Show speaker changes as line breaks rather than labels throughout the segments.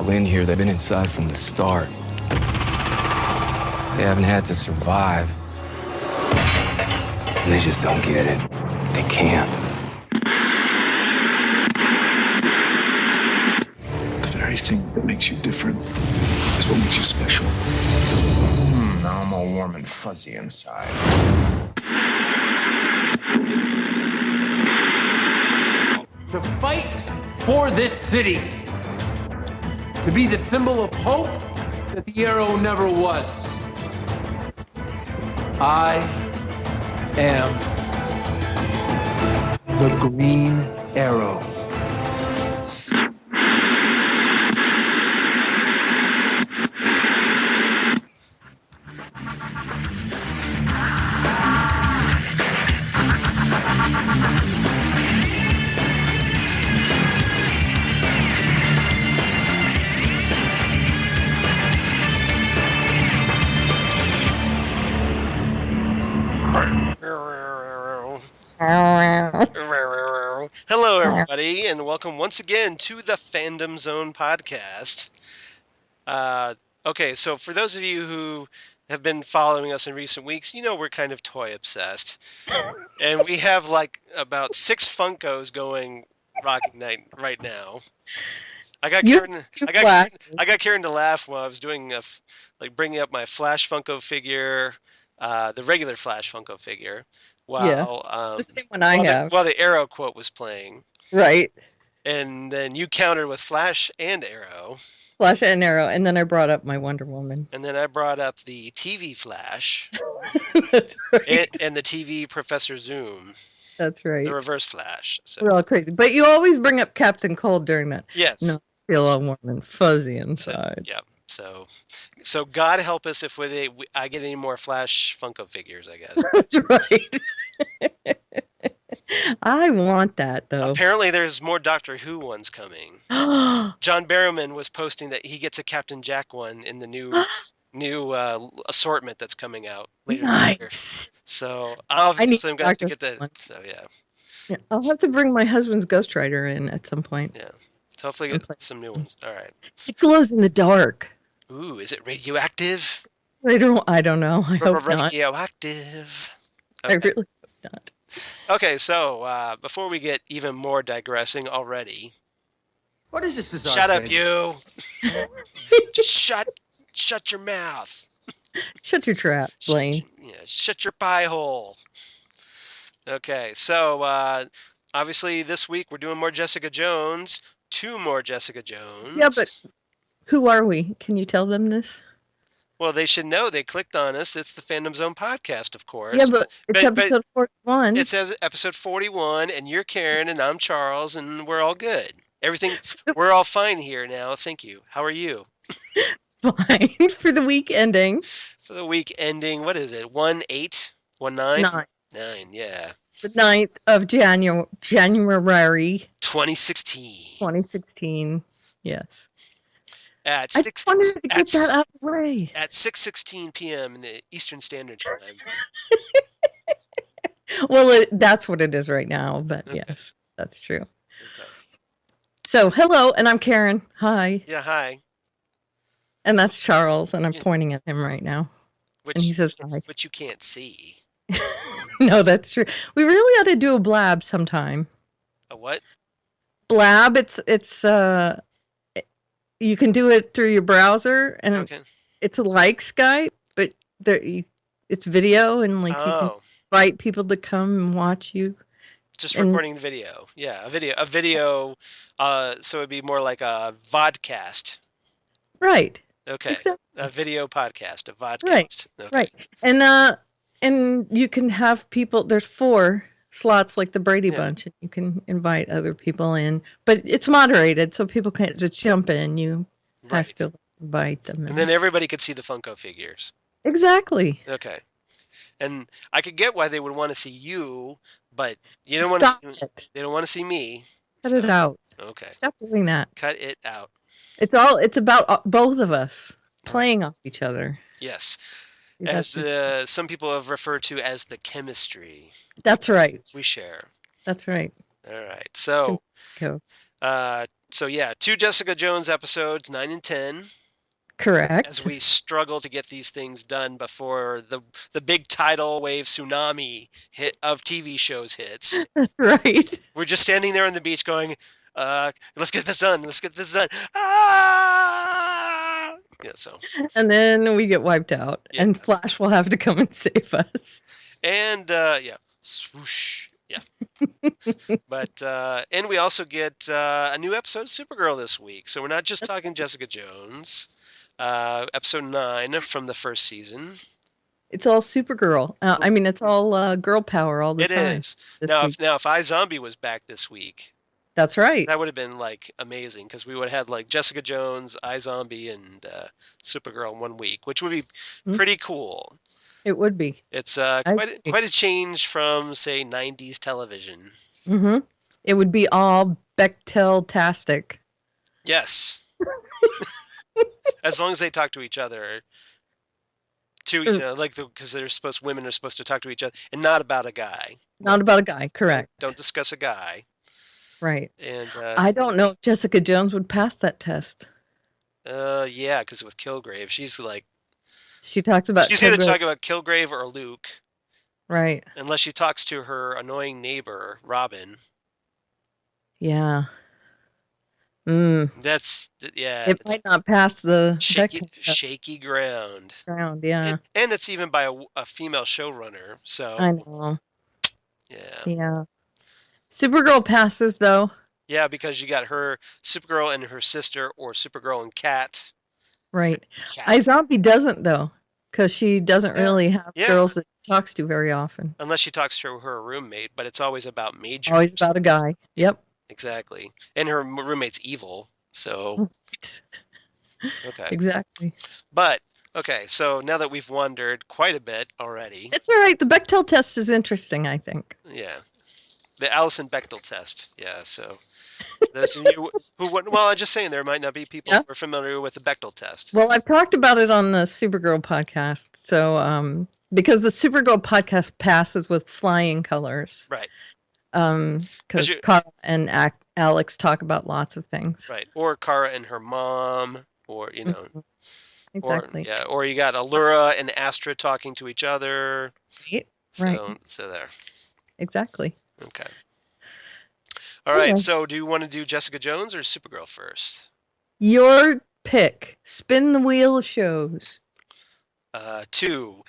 people in here, they've been inside from the start. They haven't had to survive. And they just don't get it. They can't.
The very thing that makes you different is what makes you special.
Now I'm all warm and fuzzy inside.
To fight for this city. To be the symbol of hope that the Arrow never was. I am the Green Arrow.
Hello, everybody, and welcome once again to the Fandom Zone podcast. Okay, so for those of you who have been following us in recent weeks, you know we're kind of toy obsessed, and we have like about 6 Funkos going rocking night right now. I got Karen to laugh while I was doing bringing up my Flash Funko figure, the regular Flash Funko figure, while
the same one I have.
While the Arrow quote was playing.
Right.
And then you countered with Flash and Arrow.
Flash and Arrow, and then I brought up my Wonder Woman.
And then I brought up the TV Flash.
That's right.
And the TV Professor Zoom.
That's right.
The Reverse Flash. So.
We're all crazy. But you always bring up Captain Cold during that.
Yes.
No, I feel all warm and fuzzy inside.
Yeah. So God help us if I get any more Flash Funko figures, I guess.
That's right. I want that, though.
Apparently there's more Doctor Who ones coming. John Barrowman was posting that he gets a Captain Jack one in the new assortment that's coming out later in the year. So obviously I'm going to have to get that. So yeah.
I'll have to bring my husband's Ghost Rider in at some point.
Yeah. So hopefully get some new ones. All right.
It glows in the dark.
Ooh, is it radioactive?
I don't know. I hope not.
Radioactive.
Okay. I really hope not.
Okay, so before we get even more digressing already.
What is this bizarre
Shut up,
thing?
you. Shut your mouth.
Shut your trap, Blaine.
Shut your pie hole. Okay, so obviously this week we're doing more Jessica Jones. 2 more Jessica Jones.
Yeah, but who are we? Can you tell them this?
Well, they should know. They clicked on us. It's the Fandom Zone podcast, of course.
Yeah, but it's episode 41.
It's episode 41, and you're Karen, and I'm Charles, and we're all good. We're all fine here now. Thank you. How are you?
Fine. For the week ending.
For the week ending, what is it? 1/8? 1/9? 9, yeah.
The 9th of January
2016.
2016, yes.
At
I just wanted to get that out of the way.
At 6:16 p.m. in the Eastern Standard Time.
Well, that's what it is right now, but
okay.
Yes, that's true. Okay. So, hello, and I'm Karen. Hi.
Yeah, hi.
And that's Charles, and I'm pointing at him right now. And he says hi.
Which you can't see.
No, that's true. We really ought to do a blab sometime.
A what?
Blab. It's you can do it through your browser, and it's like Skype, but it's video, and like you can invite people to come and watch you.
Just recording the video. Yeah, a video. So it'd be more like a vodcast.
Right.
Okay.
Exactly.
A video podcast, a vodcast.
Right.
Okay.
Right. And you can have people. There's 4 slots like the Brady Bunch, and you can invite other people in, but it's moderated, so people can't just jump in. You have to invite them.
And then everybody could see the Funko figures.
Exactly.
Okay. And I could get why they would want to see you, but you don't want to. They don't want to see me.
Cut it out.
Okay.
Stop doing that.
Cut it out.
It's about both of us playing off each other.
Yes. As some people have referred to as the chemistry.
That's right.
We share.
That's right.
All right. So, So yeah, 2 Jessica Jones episodes, 9 and 10.
Correct.
As we struggle to get these things done before the big tidal wave tsunami hit of TV shows hits.
Right.
We're just standing there on the beach going, let's get this done. Let's get this done. Ah! Yeah, so.
And then we get wiped out,
Yeah.
and Flash will have to come and save us.
And yeah, swoosh. Yeah. But and we also get a new episode of Supergirl this week. So we're not just talking Jessica Jones. Episode 9 from the first season.
It's all Supergirl. I mean, it's all girl power all the time.
It is. Now, if iZombie was back this week,
that's right.
that would have been like amazing because we would have had like Jessica Jones, iZombie, and Supergirl in 1 week, which would be pretty cool.
It would be.
It's quite a change from, say, 90s television.
Mm-hmm. It would be all Bechtel-tastic.
Yes. As long as they talk to each other. Because women are supposed to talk to each other and not about a guy.
Not about a guy, correct.
Don't discuss a guy.
Right.
And
I don't know if Jessica Jones would pass that test.
Yeah, because with Kilgrave, she's like...
She's going to
talk about Kilgrave or Luke.
Right.
Unless she talks to her annoying neighbor, Robin.
Yeah.
That's, yeah.
It might not pass the...
Shaky ground.
Yeah.
And it's even by a female showrunner, so...
I know.
Yeah.
Yeah. Supergirl passes, though.
Yeah, because you got her, Supergirl and her sister, or Supergirl and Cat.
Right. iZombie doesn't, though, because she doesn't really have girls that she talks to very often.
Unless she talks to her roommate, but it's always about majors.
Always about a guy. Yep.
Exactly. And her roommate's evil, so... Okay.
Exactly.
But, okay, so now that we've wandered quite a bit already...
It's all right. The Bechdel test is interesting, I think.
Yeah. The Alison Bechdel test. Yeah, so... Those of you who... Well, I'm just saying, there might not be people who are familiar with the Bechdel test.
Well, I've talked about it on the Supergirl podcast, so... because the Supergirl podcast passes with flying colors.
Right.
Because Kara and Alex talk about lots of things.
Right. Or Kara and her mom, or, you know...
Exactly.
Or you got Allura and Astra talking to each other.
Right.
So there.
Exactly.
Okay. All right. So do you want to do Jessica Jones or Supergirl first?
Your pick. Spin the wheel of shows.
2.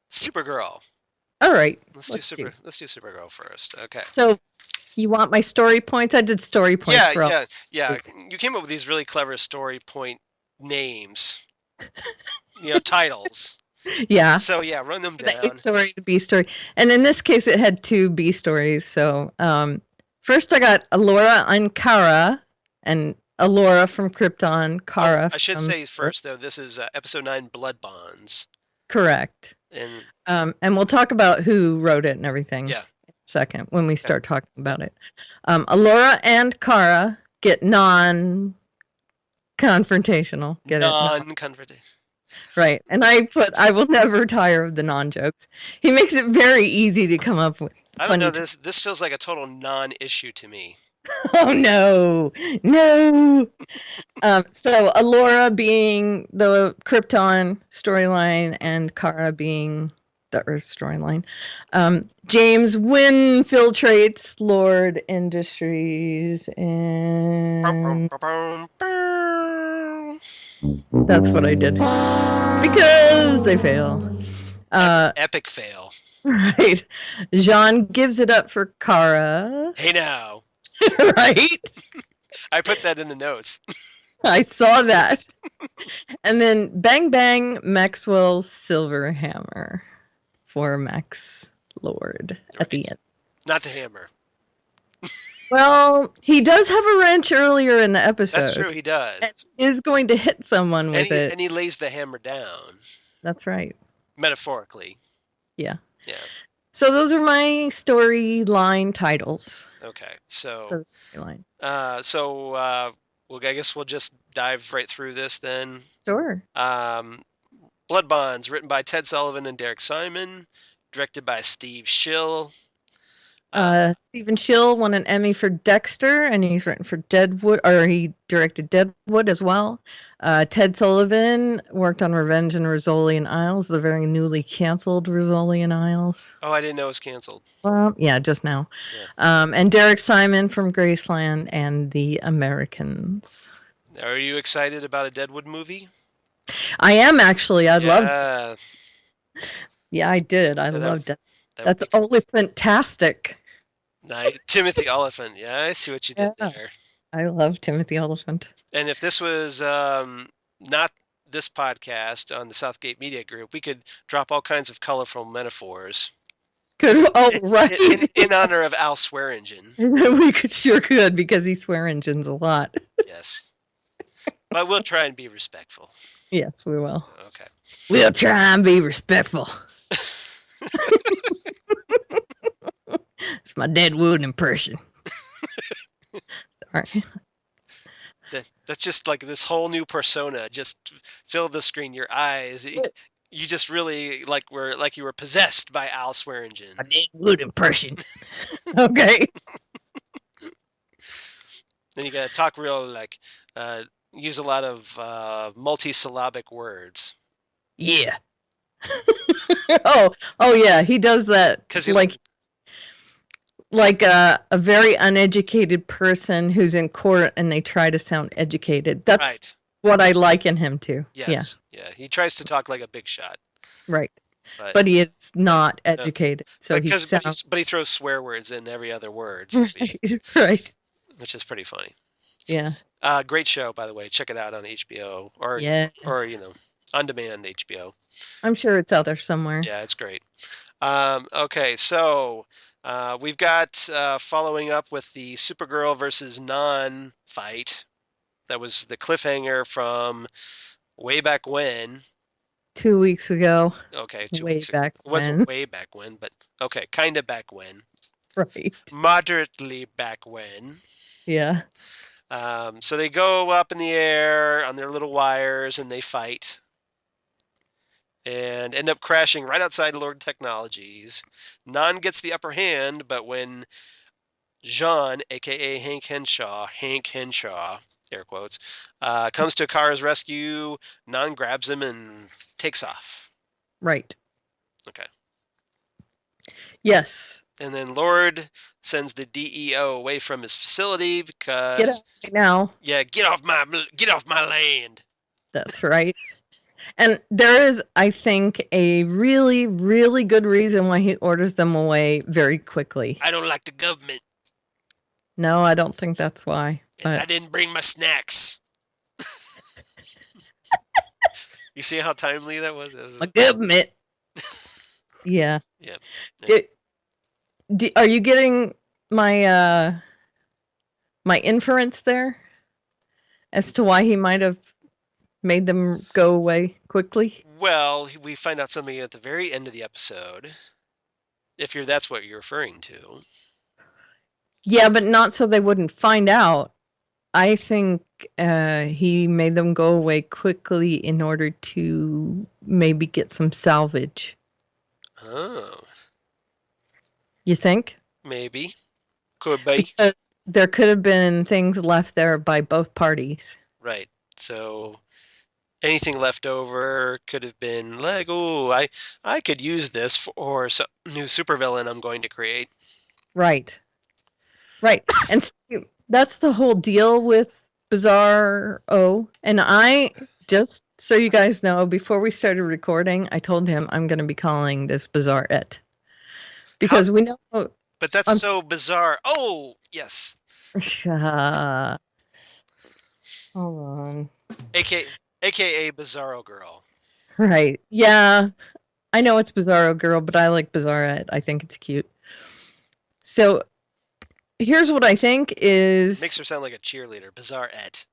Supergirl.
All right.
Let's do Supergirl first. Okay.
So you want my story points? I did story points.
Yeah. You came up with these really clever story point names. Titles.
Yeah.
So yeah, run them down.
The A story, the B story, and in this case, it had 2 B stories. So first, I got Allura and Kara, and Allura from Krypton, Kara.
I should say first though, this is episode 9, Blood Bonds.
Correct.
And
we'll talk about who wrote it and everything.
Yeah.
In a second when we start talking about it. Allura and Kara get non-confrontational. Get
non-confrontational.
Right. And I will never tire of the non-jokes. He makes it very easy to come up with.
I don't know, this feels like a total non-issue to me.
Oh, no. So Allura being the Krypton storyline and Kara being the Earth storyline. James Wynn infiltrates Lord Industries and... That's what I did. Because they fail.
Epic fail.
Right. Jean gives it up for Kara.
Hey now.
Right?
I put that in the notes.
I saw that. And then bang bang Maxwell's silver hammer for Max Lord at the end.
Not the hammer.
Well, he does have a wrench earlier in the episode.
That's true, he does.
And is going to hit someone with it.
And he lays the hammer down.
That's right.
Metaphorically.
Yeah.
Yeah.
So those are my storyline titles.
Okay. So
I
guess we'll just dive right through this then.
Sure.
Blood Bonds, written by Ted Sullivan and Derek Simon, directed by Steve Schill,
Stephen Schill won an Emmy for Dexter, and he's written for Deadwood, or he directed Deadwood as well. Ted Sullivan worked on Revenge and Rizzoli and Isles, the very newly canceled Rizzoli and Isles.
Oh, I didn't know it was canceled.
Well, yeah, just now. Yeah. And Derek Simon from Graceland and The Americans.
Are you excited about a Deadwood movie?
I am actually. I love. Yeah, I did. I loved it. That's fantastic.
Nice. Timothy Oliphant. Yeah, I see what you did there.
I love Timothy Oliphant.
And if this was not this podcast on the Southgate Media Group, we could drop all kinds of colorful metaphors.
Right.
In honor of Al Swearingen.
We could, because he swearingens a lot.
Yes. But we'll try and be respectful.
Yes, we will.
So, okay.
We'll try and be respectful. It's my Deadwood impression. Sorry.
That's just like this whole new persona. Just fill the screen. Your eyes. You just really you were possessed by Al Swearingen.
My Deadwood impression. Okay.
Then you gotta talk real use a lot of multi-syllabic words.
Yeah. oh yeah, he does that. Because like a very uneducated person who's in court and they try to sound educated. That's right. What I liken him to.
Yes. Yeah. He tries to talk like a big shot.
Right. But he is not educated. So
but he throws swear words in every other word. So
right.
Which is pretty funny.
Yeah.
Great show, by the way. Check it out on HBO or on demand HBO.
I'm sure it's out there somewhere.
Yeah, it's great. Okay, so we've got following up with the Supergirl versus Non fight. That was the cliffhanger from way back when.
2 weeks ago.
Okay, 2 weeks ago. It wasn't way back when, but okay, kind of back when.
Right.
Moderately back when.
Yeah.
So they go up in the air on their little wires and they fight. And end up crashing right outside Lord Technologies. Non gets the upper hand, but when Jean, a.k.a. Hank Henshaw, air quotes, comes to Kara's rescue, Non grabs him and takes off.
Right.
Okay.
Yes.
And then Lord sends the DEO away from his facility because...
Get out right now.
Yeah, get off my land.
That's right. And there is, I think, a really, really good reason why he orders them away very quickly.
I don't like the government.
No, I don't think that's why.
But... I didn't bring my snacks. You see how timely that was?
My government. Yeah.
Yeah.
Are you getting my my inference there as to why he might have made them go away quickly?
Well, we find out something at the very end of the episode. That's what you're referring to.
Yeah, but not so they wouldn't find out. I think he made them go away quickly in order to maybe get some salvage.
Oh.
You think?
Maybe. Could be.
There could have been things left there by both parties.
Right. So anything left over could have been like, oh, I could use this for some new supervillain I'm going to create.
Right. Right. And that's the whole deal with Bizarro. And I, just so you guys know, before we started recording, I told him I'm going to be calling this Bizarrette. Because we know...
But that's so bizarre. Oh, yes.
Hold on.
AKA Bizarro Girl.
Right. Yeah. I know it's Bizarro Girl, but I like Bizarrette. I think it's cute. So... Here's what I think is...
Makes her sound like a cheerleader. Bizarrette.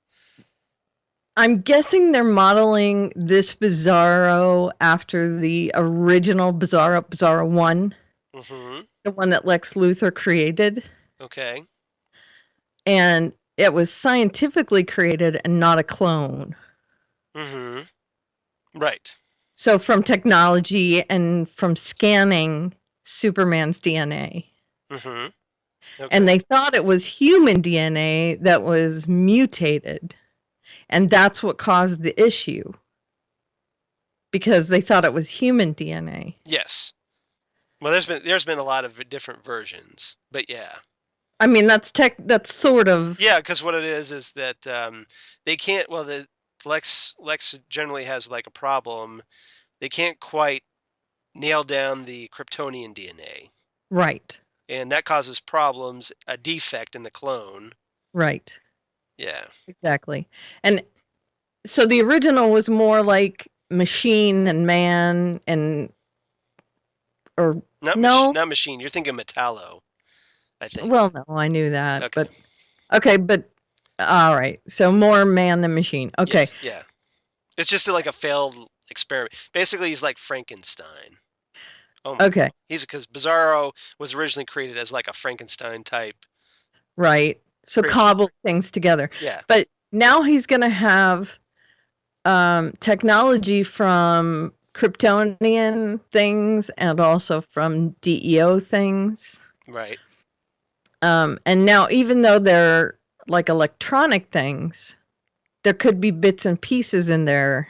I'm guessing they're modeling this Bizarro after the original Bizarro 1.
Mm-hmm.
The one that Lex Luthor created.
Okay.
And it was scientifically created and not a clone.
Mm-hmm. Right.
So from technology and from scanning Superman's DNA.
Mm-hmm. Okay.
And they thought it was human DNA that was mutated. And that's what caused the issue. Because they thought it was human DNA.
Yes. Well, there's been a lot of different versions, but yeah.
I mean, that's sort of.
Yeah, because what it is that they can't. Well, the Lex generally has like a problem. They can't quite nail down the Kryptonian DNA.
Right.
And that causes problems, a defect in the clone.
Right.
Yeah.
Exactly. And so the original was more like machine than man,
not machine. You're thinking Metallo, I think.
Well, no, I knew that.
Okay.
But all right. So more man than machine. Okay.
Yes, yeah. It's just like a failed experiment. Basically, he's like Frankenstein.
Okay.
Because Bizarro was originally created as like a Frankenstein type.
Right. So
creature.
Cobble things together.
Yeah.
But now he's going to have technology from Kryptonian things and also from DEO things.
Right.
And now, even though they're like electronic things, there could be bits and pieces in there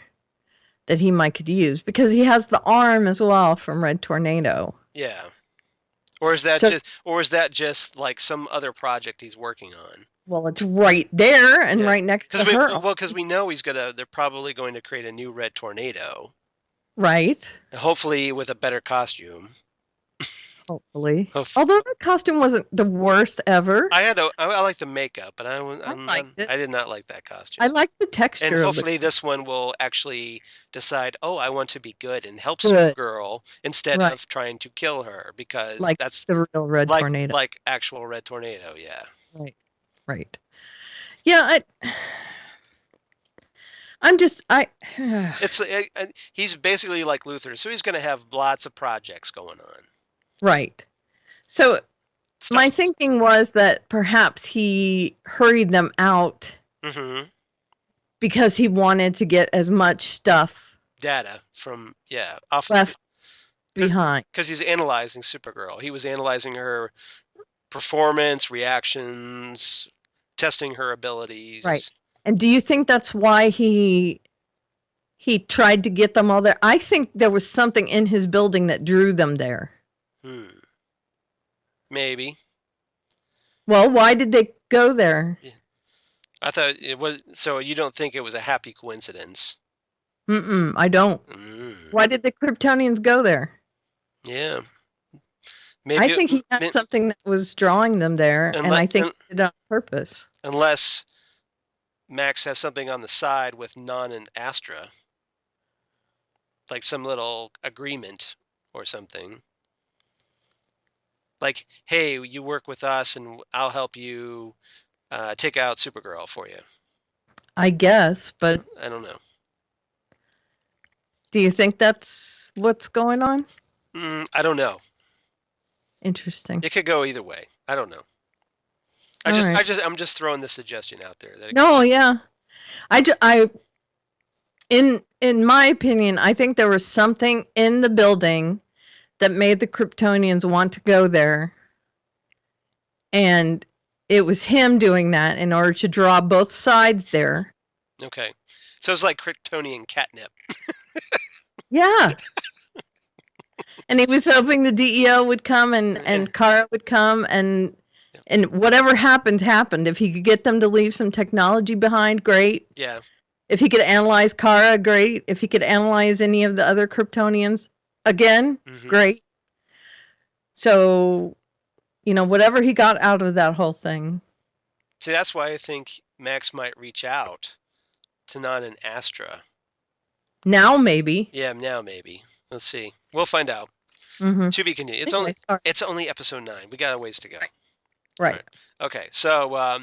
that he could use because he has the arm as well from Red Tornado.
Yeah. Or is that just like some other project he's working on?
Well, it's right there and right next to her.
Well, because we know they're probably going to create a new Red Tornado.
Right.
Hopefully with a better costume.
Hopefully. Although the costume wasn't the worst ever.
I like the makeup, but I did not like that costume.
I like the texture.
And hopefully this one will actually decide, I want to be good and help Supergirl instead of trying to kill her, because that's
the real Red Tornado.
Like actual Red Tornado, yeah.
Right. Yeah,
he's basically like Luthor, so he's going to have lots of projects going on.
Right. So my thinking was that perhaps he hurried them out because he wanted to get as much
data from off
left behind.
Because he's analyzing Supergirl. He was analyzing her performance, reactions, testing her abilities.
Right. And do you think that's why he tried to get them all there? I think there was something in his building that drew them there.
Maybe.
Well, why did they go there?
Yeah. I thought it was. So you don't think it was a happy coincidence?
I don't. Why did the Kryptonians go there?
Yeah.
Maybe I think he had something that was drawing them there, and I think he did it on purpose.
Unless Max has something on the side with Non and Astra. Like some little agreement or something. Like, hey, you work with us and I'll help you take out Supergirl for you.
I guess, but
I don't know.
Do you think that's what's going on?
I don't know.
Interesting.
It could go either way. I don't know. I'm just throwing this suggestion out there.
In my opinion, I think there was something in the building that made the Kryptonians want to go there. And it was him doing that in order to draw both sides there.
Okay. So it's like Kryptonian catnip.
Yeah. And he was hoping the DEO would come and Kara would come and whatever happened. If he could get them to leave some technology behind, great.
Yeah.
If he could analyze Kara, great. If he could analyze any of the other Kryptonians, again, great. So, whatever he got out of that whole thing.
See, that's why I think Max might reach out to Non and Astra.
Now, maybe.
Yeah, now maybe. Let's see. We'll find out. To be continued. It's only episode 9. We got a ways to go.
Right.
Okay. So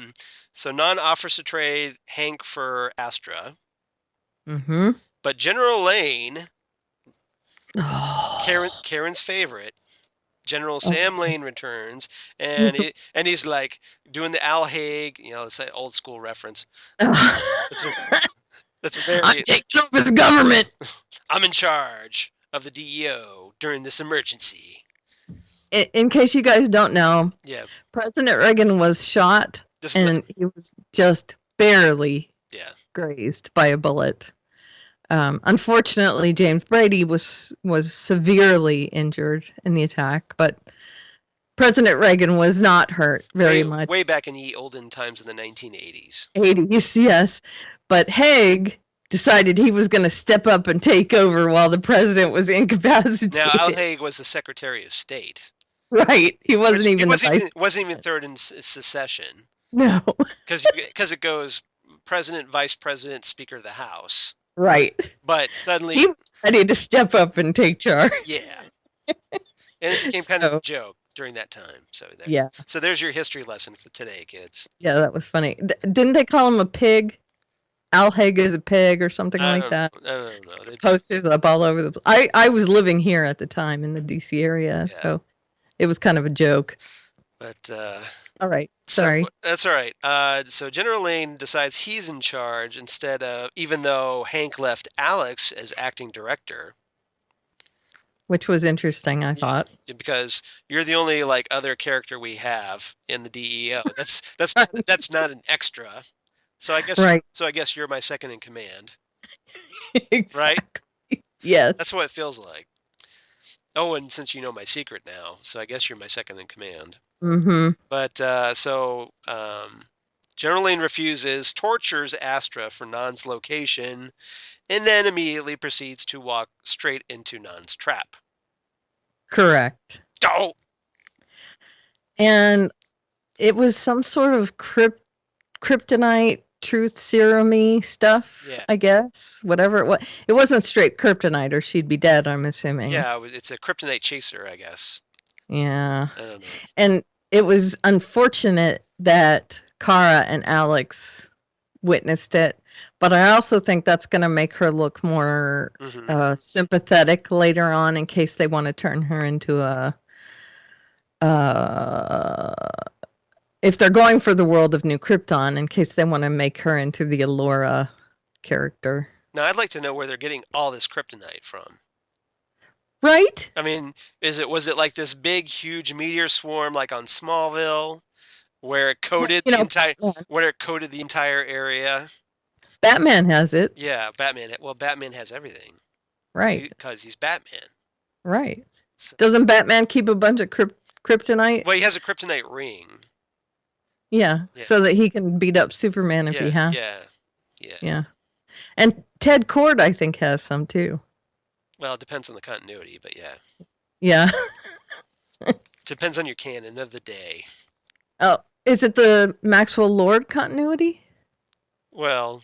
Non offers to trade Hank for Astra. But General Lane, Karen's favorite, General Sam Lane returns, and he's like doing the Al Haig, it's an old school reference. That's a very.
I'm taking over the government.
I'm in charge of the DEO during this emergency.
In case you guys don't know,
Yeah.
President Reagan was shot, and he was just barely grazed by a bullet. Unfortunately, James Brady was severely injured in the attack, but President Reagan was not hurt very much.
Way back in the olden times in the 1980s.
80s, yes. But Haig decided he was going to step up and take over while the president was incapacitated.
Now, Al Haig was the Secretary of State.
Right. He wasn't even
wasn't even third in secession.
No.
Because it goes President, Vice President, Speaker of the House.
Right.
But suddenly...
he was ready to step up and take charge.
Yeah. And it became kind of a joke during that time. So So there's your history lesson for today, kids.
Yeah, that was funny. Didn't they call him a pig? Al Haig is a pig or something like that.
I don't know.
Posters up all over the place. I was living here at the time in the DC area, so it was kind of a joke.
But
all right. Sorry.
That's all right. So General Lane decides he's in charge instead of, even though Hank left Alex as acting director.
Which was interesting, I thought.
Because you're the only other character we have in the DEO. That's not an extra. So I guess you're my second in command.
Exactly.
Right?
Yes.
That's what it feels like. Oh, and since you know my secret now, so I guess you're my second in command.
Mm-hmm.
But General Lane refuses, tortures Astra for Nan's location, and then immediately proceeds to walk straight into Nan's trap.
Correct.
Oh!
And it was some sort of kryptonite truth serum-y stuff, I guess. Whatever it was. It wasn't straight kryptonite or she'd be dead, I'm assuming.
Yeah, it's a kryptonite chaser, I guess.
Yeah.
I don't know.
And it was unfortunate that Kara and Alex witnessed it, but I also think that's going to make her look more sympathetic later on in case they want to turn her into a if they're going for the world of New Krypton, in case they want to make her into the Allura character.
Now, I'd like to know where they're getting all this kryptonite from.
Right?
I mean, was it like this big, huge meteor swarm like on Smallville, where it coated the entire area?
Batman has it.
Yeah, Batman. Well, Batman has everything.
Right.
Because he's Batman.
Right. So, doesn't Batman keep a bunch of kryptonite?
Well, he has a kryptonite ring.
Yeah, so that he can beat up Superman if he has.
Yeah.
And Ted Kord, I think, has some too.
Well, it depends on the continuity, but yeah.
Yeah.
Depends on your canon of the day.
Oh, is it the Maxwell Lord continuity?
Well,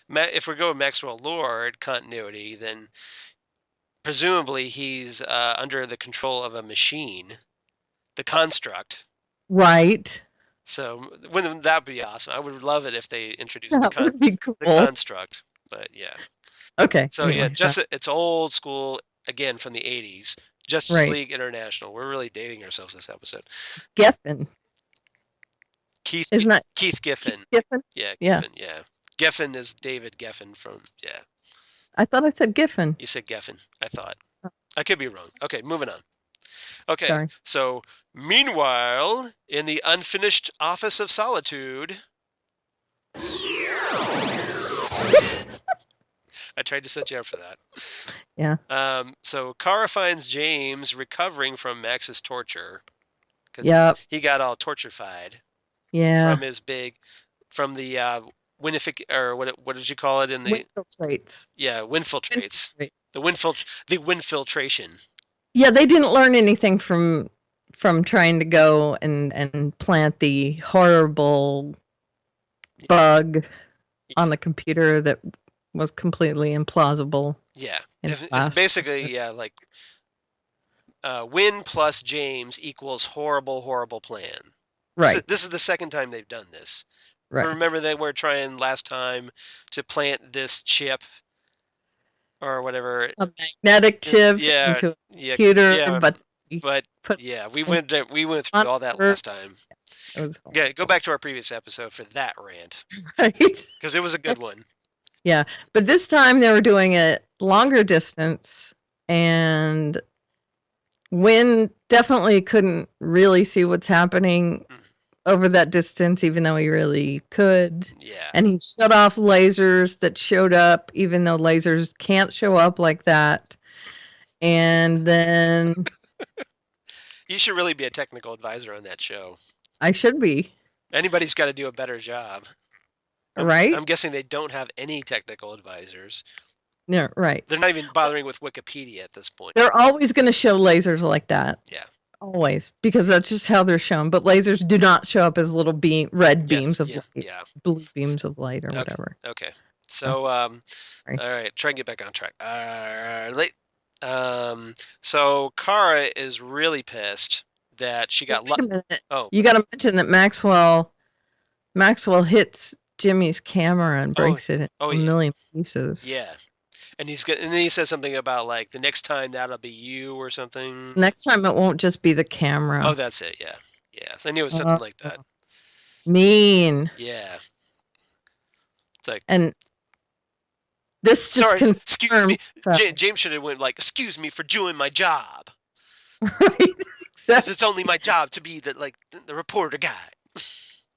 if we go with Maxwell Lord continuity, then presumably he's under the control of a machine, the Construct.
Right.
So wouldn't that be awesome? I would love it if they introduced the Construct. But yeah.
Okay.
So anyway, it's old school again from the 80s. Justice League International. We're really dating ourselves this episode.
Geffen.
Keith Giffen.
Giffen?
Yeah, Giffen, yeah. Geffen is David Geffen from
I thought I said Giffen.
You said Geffen, I thought. I could be wrong. Okay, moving on. Okay,
sorry.
So meanwhile, in the unfinished Office of Solitude, I tried to set you up for that.
Yeah.
So Kara finds James recovering from Max's torture. Because he got all torture-fied.
Yeah.
From the or what did you call it in the
Winfiltrates?
Yeah, Winfiltrates. The Winfiltration.
Yeah, they didn't learn anything from trying to go and plant the horrible bug on the computer that was completely implausible.
Yeah, it's basically like Win plus James equals horrible plan.
Right.
This is the second time they've done this.
Right.
Remember they were trying last time to plant this chip or whatever.
A magnetic chip into a computer, but
we went through all that last time. Go back to our previous episode for that rant.
Right.
Because it was a good one.
Yeah, but this time they were doing it longer distance, and Wynn definitely couldn't really see what's happening over that distance, even though he really could.
Yeah.
And he shut off lasers that showed up, even though lasers can't show up like that. And then
You should really be a technical advisor on that show.
I should be.
Anybody's got to do a better job.
Right?
I'm guessing they don't have any technical advisors.
Yeah, right.
They're not even bothering with Wikipedia at this point.
They're always going to show lasers like that.
Yeah.
Always, because that's just how they're shown. But lasers do not show up as little red beams of light, blue beams of light, or whatever.
Okay. So, all right, try and get back on track. So Kara is really pissed that she got.
Oh, you got to mention that Maxwell hits Jimmy's camera and breaks it in a million pieces.
Yeah. And then he says something about like the next time that'll be you or something.
Next time it won't just be the camera.
Oh, that's it. Yeah. Yeah. So I knew it was something like that.
Mean.
Yeah. It's like.
And this just confirms.
Excuse me. James should have went like, "Excuse me for doing my job."
Right.
Because it's only my job to be the reporter guy.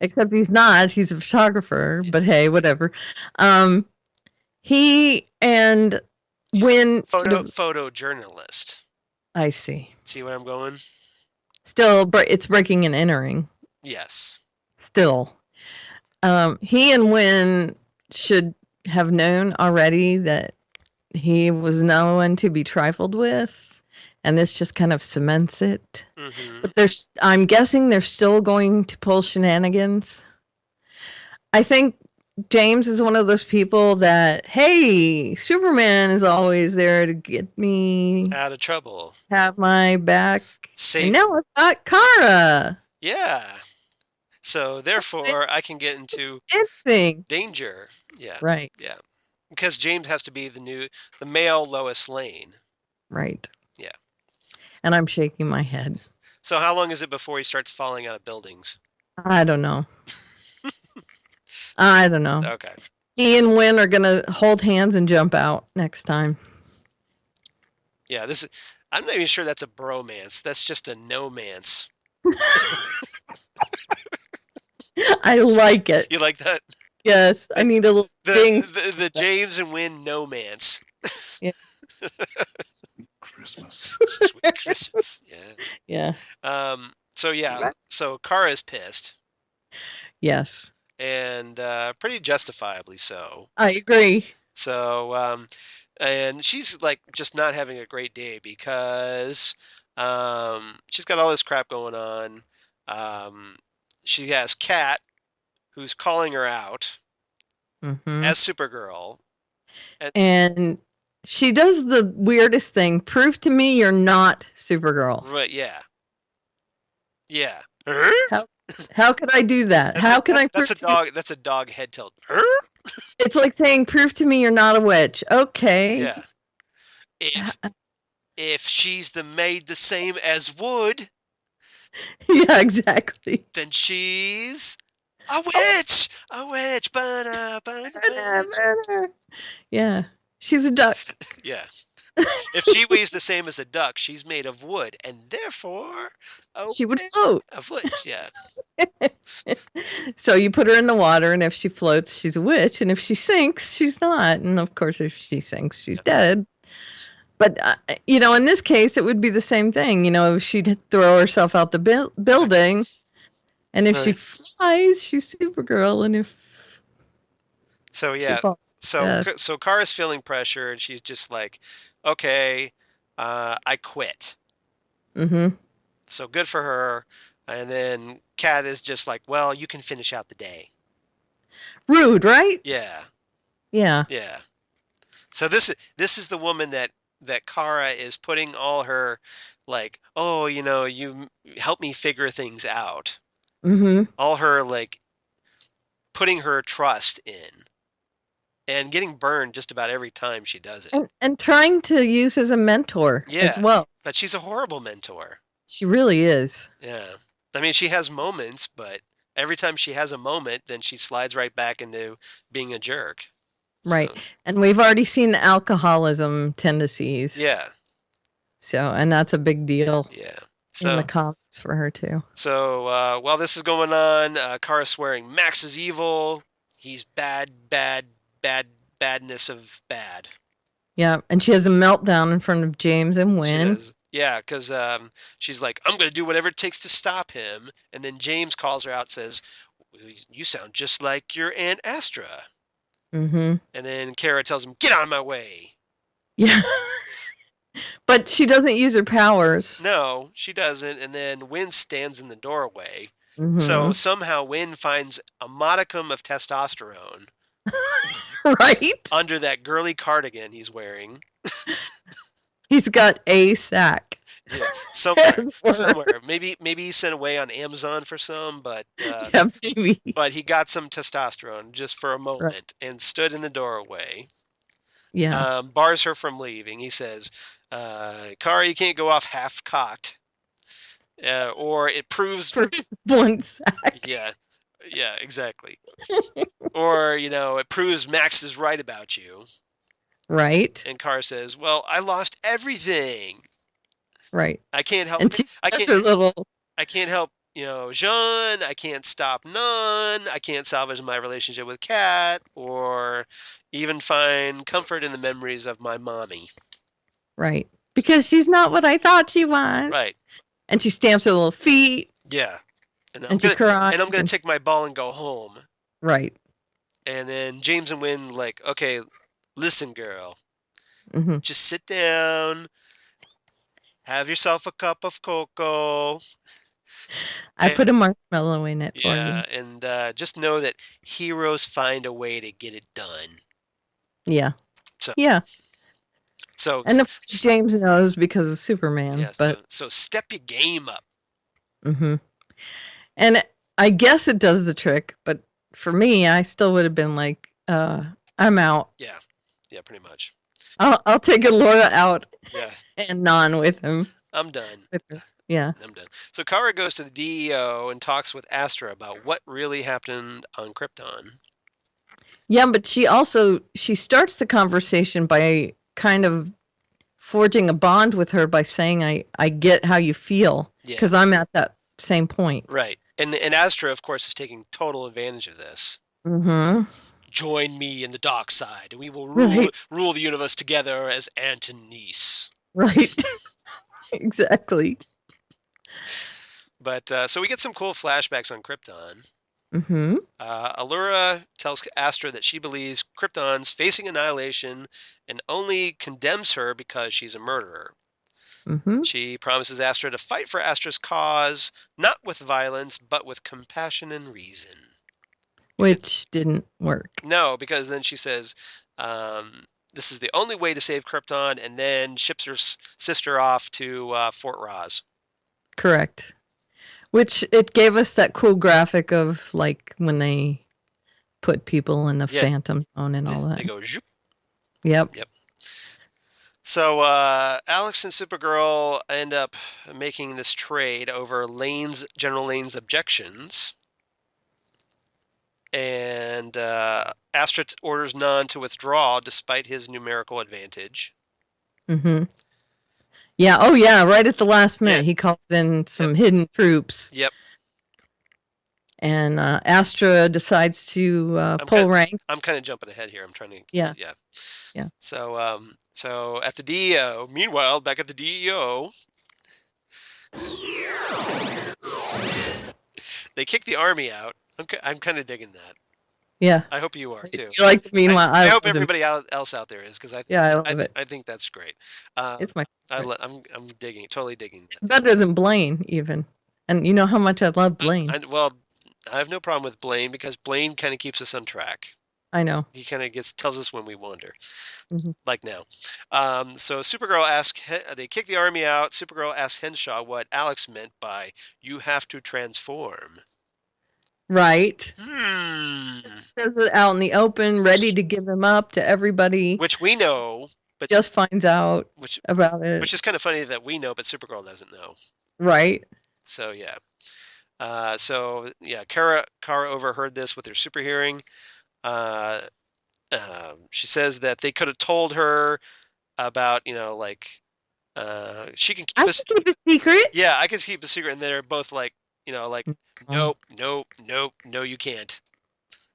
Except he's not. He's a photographer. Yeah. But hey, whatever. He and Wynn
photojournalist.
I see.
See where I'm going?
Still, it's breaking and entering.
Yes.
Still, he and Wynn should have known already that he was no one to be trifled with, and this just kind of cements it. Mm-hmm. But I'm guessing they're still going to pull shenanigans. I think James is one of those people that, hey, Superman is always there to get me
out of trouble,
have my back.
Safe.
And now I've got Kara.
Yeah. So therefore, I can get into danger. Yeah.
Right.
Yeah. Because James has to be the male Lois Lane.
Right.
Yeah.
And I'm shaking my head.
So how long is it before he starts falling out of buildings?
I don't know. I don't know.
Okay.
He and Wynn are gonna hold hands and jump out next time.
Yeah, I'm not even sure that's a bromance. That's just a no-mance.
I like it.
You like that?
Yes. I need a little thing.
The James and Wynn no-mance.
Yeah.
Christmas.
Sweet Christmas. Yeah.
Yeah.
So Kara is pissed.
Yes.
And pretty justifiably so.
I agree.
So, and she's like just not having a great day because she's got all this crap going on. She has Kat, who's calling her out as Supergirl.
And she does the weirdest thing. Prove to me you're not Supergirl.
Right, yeah. Yeah.
How could I do that? How can I prove
that's a dog head tilt.
It's like saying, prove to me you're not a witch. Okay.
Yeah. If she's made the same as wood.
Yeah, exactly.
Then she's a witch. A witch.
Yeah. She's a duck.
Yeah. If she weighs the same as a duck, she's made of wood, and therefore
she would float.
A witch, yeah.
So you put her in the water, and if she floats, she's a witch, and if she sinks, she's not. And of course, if she sinks, she's dead. But in this case, it would be the same thing. She'd throw herself out the building, and if she flies, she's Supergirl, and if
so Kara's feeling pressure, and she's just like, okay, I quit.
Mm-hmm.
So good for her. And then Kat is just like, well, you can finish out the day.
Rude, right?
Yeah.
Yeah.
Yeah. So this is the woman that Kara is putting all her, like, oh, you help me figure things out.
Mm-hmm.
All her, like, putting her trust in. And getting burned just about every time she does it.
And trying to use as a mentor as well.
But she's a horrible mentor.
She really is.
Yeah. I mean, she has moments, but every time she has a moment, then she slides right back into being a jerk.
Right. And we've already seen the alcoholism tendencies.
Yeah.
So, and that's a big deal.
Yeah.
In the comics for her too.
So while this is going on, Kara's swearing Max is evil. He's bad, badness of bad.
Yeah, and she has a meltdown in front of James and Wynn.
She does. Yeah, because she's like, I'm going to do whatever it takes to stop him. And then James calls her out and says, you sound just like your Aunt Astra.
Mm-hmm.
And then Kara tells him, get out of my way.
Yeah. But she doesn't use her powers.
No, she doesn't. And then Wynn stands in the doorway.
Mm-hmm.
So somehow Wynn finds a modicum of testosterone.
Right?
Under that girly cardigan he's wearing.
He's got a sack.
Yeah, somewhere. Maybe he sent away on Amazon for some, but
yeah, maybe.
But he got some testosterone just for a moment and stood in the doorway.
Yeah.
Bars her from leaving. He says, Kara, you can't go off half-cocked. Or it proves...
For one sack.
Yeah, exactly. Or, it proves Max is right about you.
Right.
And Kara says, well, I lost everything.
Right.
I can't help...
And
I can't help, Jean. I can't stop Nun. I can't salvage my relationship with Kat, or even find comfort in the memories of my mommy.
Right. Because she's not what I thought she was.
Right.
And she stamps her little feet.
Yeah. And
I'm
gonna take my ball and go home.
Right.
And then James and Wynn like, okay, listen, girl.
Mm-hmm.
Just sit down. Have yourself a cup of cocoa.
I put a marshmallow in it for you.
Yeah, and just know that heroes find a way to get it done.
Yeah.
So,
yeah.
So
and James knows because of Superman.
Yeah.
But
so step your game up.
Mm-hmm. And I guess it does the trick, but for me, I still would have been like, I'm out.
Yeah. Yeah. Pretty much.
I'll take Laura out.
Yeah.
And Non with him.
I'm done.
Yeah.
I'm done. So Kara goes to the DEO and talks with Astra about what really happened on Krypton.
Yeah, but she starts the conversation by kind of forging a bond with her by saying, I get how you feel, because I'm at that same point.
Right. And Astra, of course, is taking total advantage of this.
Mm-hmm.
Join me in the dark side, and we will rule the universe together as aunt and niece.
Right. Exactly.
But so we get some cool flashbacks on Krypton.
Mm-hmm.
Allura tells Astra that she believes Krypton's facing annihilation and only condemns her because she's a murderer.
Mm-hmm.
She promises Astra to fight for Astra's cause, not with violence, but with compassion and reason.
Which didn't work.
No, because then she says, this is the only way to save Krypton, and then ships her sister off to Fort Ross.
Correct. Which it gave us that cool graphic of like when they put people in the Phantom Zone and all that.
They go zoop.
Yep.
So Alex and Supergirl end up making this trade over General Lane's objections. And Astra orders Nun to withdraw despite his numerical advantage.
Mm-hmm. Yeah. Oh, yeah. Right at the last minute, he calls in some hidden troops.
Yep.
And Astra decides to pull rank.
I'm kind of jumping ahead here. I'm trying to.
Yeah.
So at the DEO. Meanwhile, back at the DEO, they kick the army out. I'm kind of digging that.
Yeah.
I hope you are too.
You like the meanwhile.
I hope everybody else out there is, because I
love it.
I think that's great.
It's my.
I'm totally digging it.
It's better than Blaine even, and you know how much I love Blaine.
I have no problem with Blaine because Blaine kind of keeps us on track.
I know.
He kind of tells us when we wander, like now. So Supergirl they kick the army out. Supergirl asks Henshaw what Alex meant by "you have to transform."
Right.
Says
it out in the open, ready to give him up to everybody.
Which we know, but
just finds out about it.
Which is kind of funny that we know, but Supergirl doesn't know.
Right.
So yeah. Kara overheard this with her super hearing. She says that they could have told her about, She can keep
I can keep a secret.
Yeah, I can keep a secret, and they're both like, nope, nope, nope, no, you can't.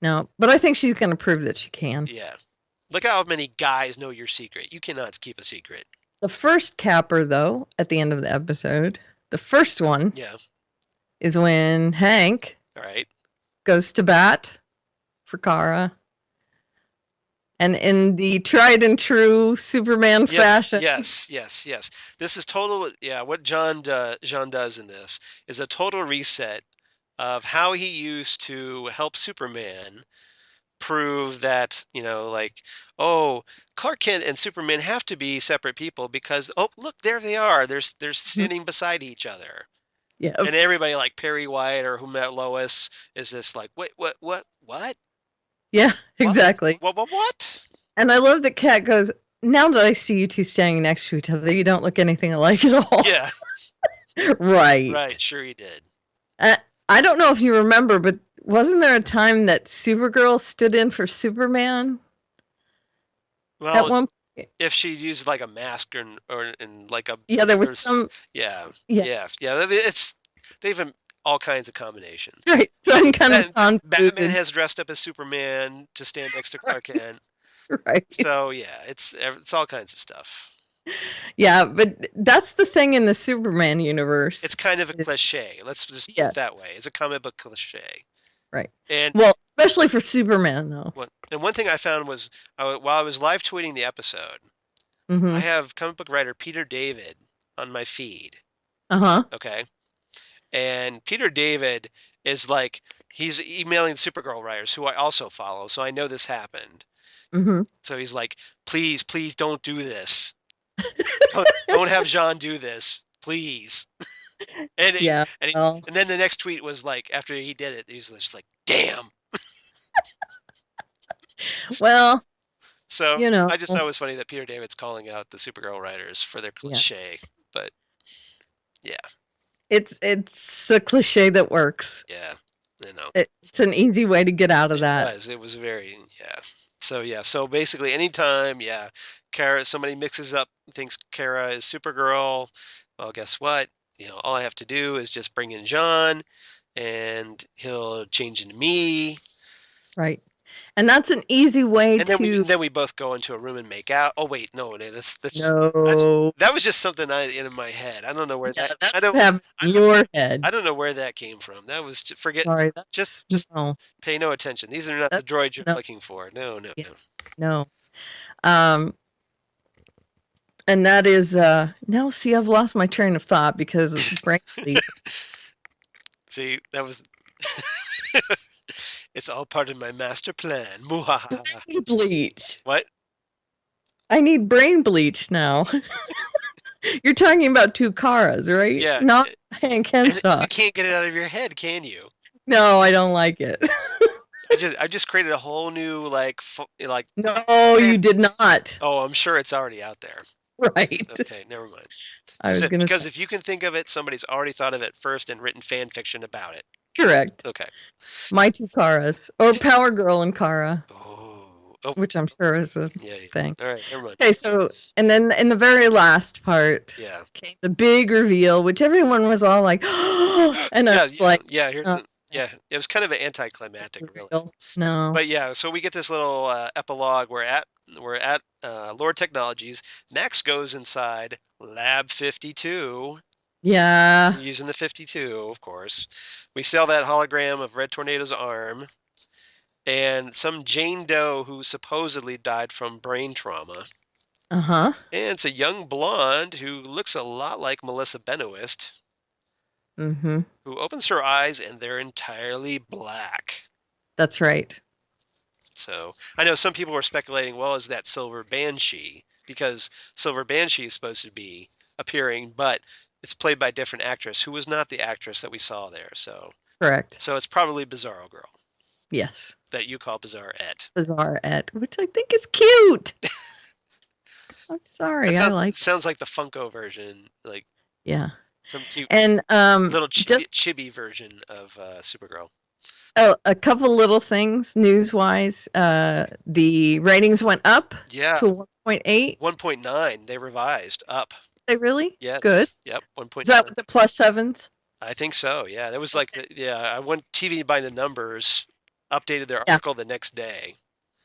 No, but I think she's going to prove that she can.
Yeah. Look how many guys know your secret. You cannot keep a secret.
The first capper, though, at the end of the episode, the first one, is when Hank, goes to bat for Kara, and in the tried and true Superman fashion.
Yes. This is total. Yeah, what John does in this is a total reset of how he used to help Superman prove that, Clark Kent and Superman have to be separate people because, look, there they are. They're standing beside each other.
Yeah.
And everybody like Perry White or who met Lois is just like, wait, what?
Yeah, exactly.
What?
And I love that Kat goes, now that I see you two standing next to each other, you don't look anything alike at all.
Yeah.
Right.
Right, sure he did.
I don't know if you remember, but wasn't there a time that Supergirl stood in for Superman?
Well,
at one point?
If she used like a mask or like a
there was some
it's they've all kinds of combinations.
Right, some kind of
Batman has dressed up as Superman to stand next to Clark Kent.
Right.
So yeah, it's all kinds of stuff.
Yeah, but that's the thing in the Superman universe.
It's kind of a cliche. Let's just put it that way. It's a comic book cliche.
Right.
And
especially for Superman, though.
And one thing I found was while I was live tweeting the episode,
I
have comic book writer Peter David on my feed. Okay. And Peter David is like, he's emailing Supergirl writers who I also follow, so I know this happened. So he's like, please don't do this. don't have Jean do this, please. And then the next tweet was like, after he did it, he's just like, damn.
Well,
so I just thought it was funny that Peter David's calling out the Supergirl writers for their cliche, but yeah,
it's a cliche that works.
Yeah,
it's an easy way to get out of that.
It was very So basically, anytime somebody mixes up, thinks Kara is Supergirl. Well, guess what? All I have to do is just bring in John, and he'll change into me.
Right. And that's an easy way
then we both go into a room and make out. Oh wait, no, that was just something in my head. I don't know where
your head.
I don't know where that came from. That was forget.
Sorry,
just pay no attention. These are not the droids you're looking for. No.
And that is now. See, I've lost my train of thought because of brain bleach.
See, that was. It's all part of my master plan.
Brain bleach.
What?
I need brain bleach now. You're talking about two Karas, right?
Yeah.
Not Hank Henshaw.
You can't get it out of your head, can you?
No, I don't like it.
I just created a whole new like.
No, you did not.
Oh, I'm sure it's already out there.
Right.
Okay, never mind.
Because
if you can think of it, somebody's already thought of it first and written fan fiction about it.
Correct.
Okay.
My two Karas, or Power Girl and Kara. Which I'm sure is a thing.
All right, never mind.
Okay, so and then in the very last part, came the big reveal, which everyone was all like, and I was like,
it was kind of an anticlimactic, really.
No.
But so we get this little epilogue. We're at Lord Technologies. Max goes inside Lab 52.
Yeah.
Using the 52, of course. We saw that hologram of Red Tornado's arm. And some Jane Doe who supposedly died from brain trauma.
And
it's a young blonde who looks a lot like Melissa Benoist. Who opens her eyes and they're entirely black.
That's right.
So I know some people were speculating, well, is that Silver Banshee? Because Silver Banshee is supposed to be appearing, but it's played by a different actress who was not the actress that we saw there. So
correct.
So it's probably Bizarro Girl.
Yes.
That you call Bizarrette.
Bizarrette, which I think is cute. I'm sorry.
Sounds like the Funko version, like some cute
and
little chibi version of Supergirl.
Oh, a couple little things news-wise. The ratings went up to 1.8.
1.9. They revised up.
they really?
Yes.
Good.
Yep. 1.9.
Is that with the +7s?
I think so. Yeah, that was like I went TV by the numbers, updated their
Yeah.
article the next day.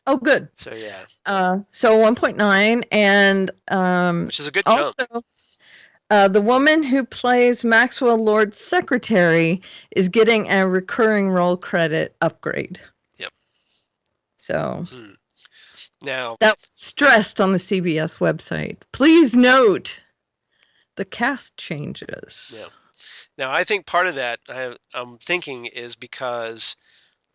Oh, good.
So yeah.
So 1.9, and
Which is a good
also,
jump.
The woman who plays Maxwell Lord's secretary is getting a recurring role credit upgrade.
Yep.
So
now
that was stressed on the CBS website. Please note the cast changes.
Yeah. Now I think part of that I'm thinking is because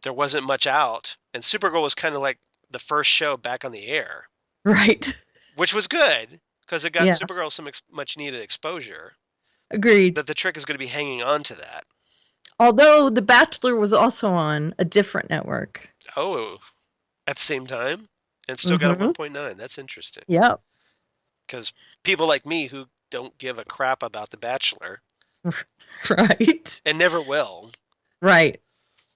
there wasn't much out, and Supergirl was kind of like the first show back on the air.
Right.
Which was good because it got Supergirl some much needed exposure.
Agreed.
But the trick is going to be hanging on to that.
Although The Bachelor was also on a different network.
Oh, at the same time? And still got a 1.9. That's interesting.
Yep.
Because people like me who don't give a crap about The Bachelor.
Right.
And never will.
Right.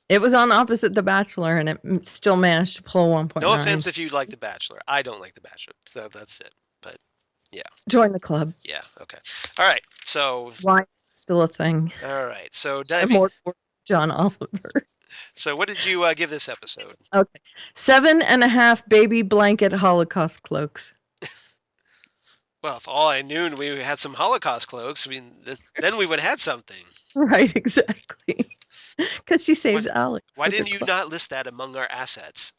It was on opposite The Bachelor, and it still managed to pull 1.9.
No offense if you like The Bachelor. I don't like The Bachelor. So that's it. But yeah.
Join the club.
Yeah. Okay. All right. So.
Why still a thing?
All right. So diving.
More John Oliver.
So what did you give this episode?
Okay. 7.5 baby blanket Holocaust cloaks.
Well, if all I knew we had some Holocaust cloaks, I mean, then we would have had something.
Right, exactly. Because she saves Alex.
Why didn't you not list that among our assets?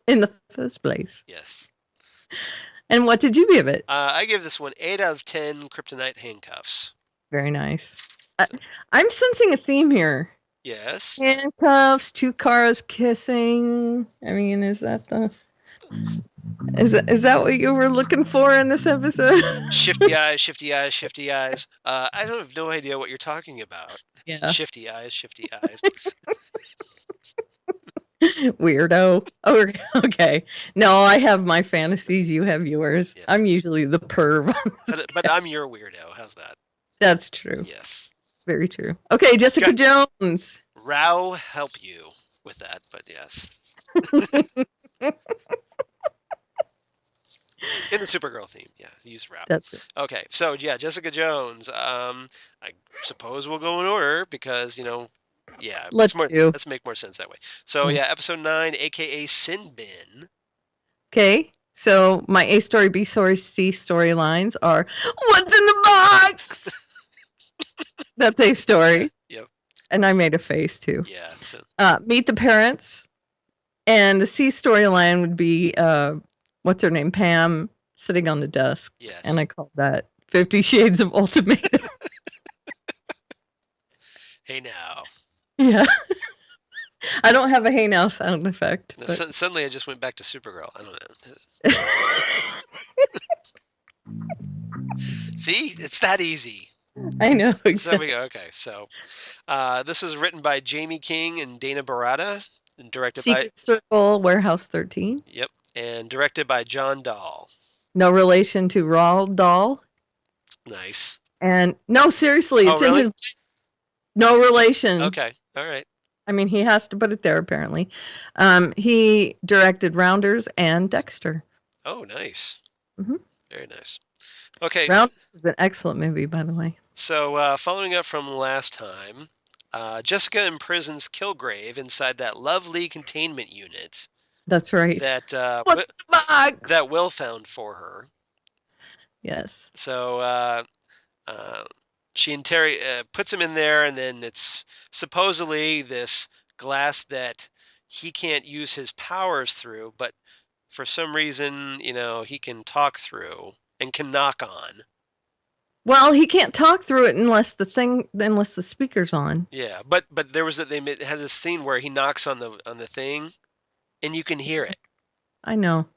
In the first place.
Yes.
And what did you give it?
I give this one 8 out of 10 kryptonite handcuffs.
Very nice. I'm sensing a theme here.
Yes.
Handcuffs, two cars kissing. I mean, is that what you were looking for in this episode?
Shifty eyes, shifty eyes, shifty eyes. I don't have no idea what you're talking about.
Yeah.
Shifty eyes, shifty eyes.
Weirdo. Oh, okay. No, I have my fantasies. You have yours. Yeah. I'm usually the perv.
But I'm your weirdo. How's that?
That's true.
Yes.
Very true. Okay, Jessica Jones.
Rao help you with that, but yes. In the Supergirl theme, yeah, use Rao.
That's it.
Okay, so yeah, Jessica Jones. I suppose we'll go in order because yeah,
let's
make more sense that way. So yeah, episode 9, aka Sin Bin.
Okay, so my A story, B story, C storylines are what's in the box. That's A story.
Yep.
And I made a face too.
Yeah. So.
Meet the parents, and the C storyline would be what's her name, Pam, sitting on the desk.
Yes.
And I called that 50 Shades of Ultimatum.
Hey now.
Yeah. I don't have a hey now sound effect.
No, suddenly I just went back to Supergirl. I don't know. See, it's that easy.
I know. Exactly.
So there we go. Okay, so this was written by Jamie King and Dana Barada, and directed
Secret Circle, Warehouse 13.
Yep, and directed by John Dahl.
No relation to Roald Dahl.
Nice.
And no, seriously, it's
really?
in his. No relation.
Okay, all right.
I mean, he has to put it there apparently. He directed Rounders and Dexter.
Oh, nice.
Mm-hmm.
Very nice. Okay.
Rounders is an excellent movie, by the way.
So, following up from last time, Jessica imprisons Kilgrave inside that lovely containment unit.
That's right.
That Will found for her.
Yes.
So she puts him in there, and then it's supposedly this glass that he can't use his powers through, but for some reason, he can talk through and can knock on.
Well, he can't talk through it unless the speaker's on.
Yeah, but there was they had this scene where he knocks on the thing, and you can hear it.
I know.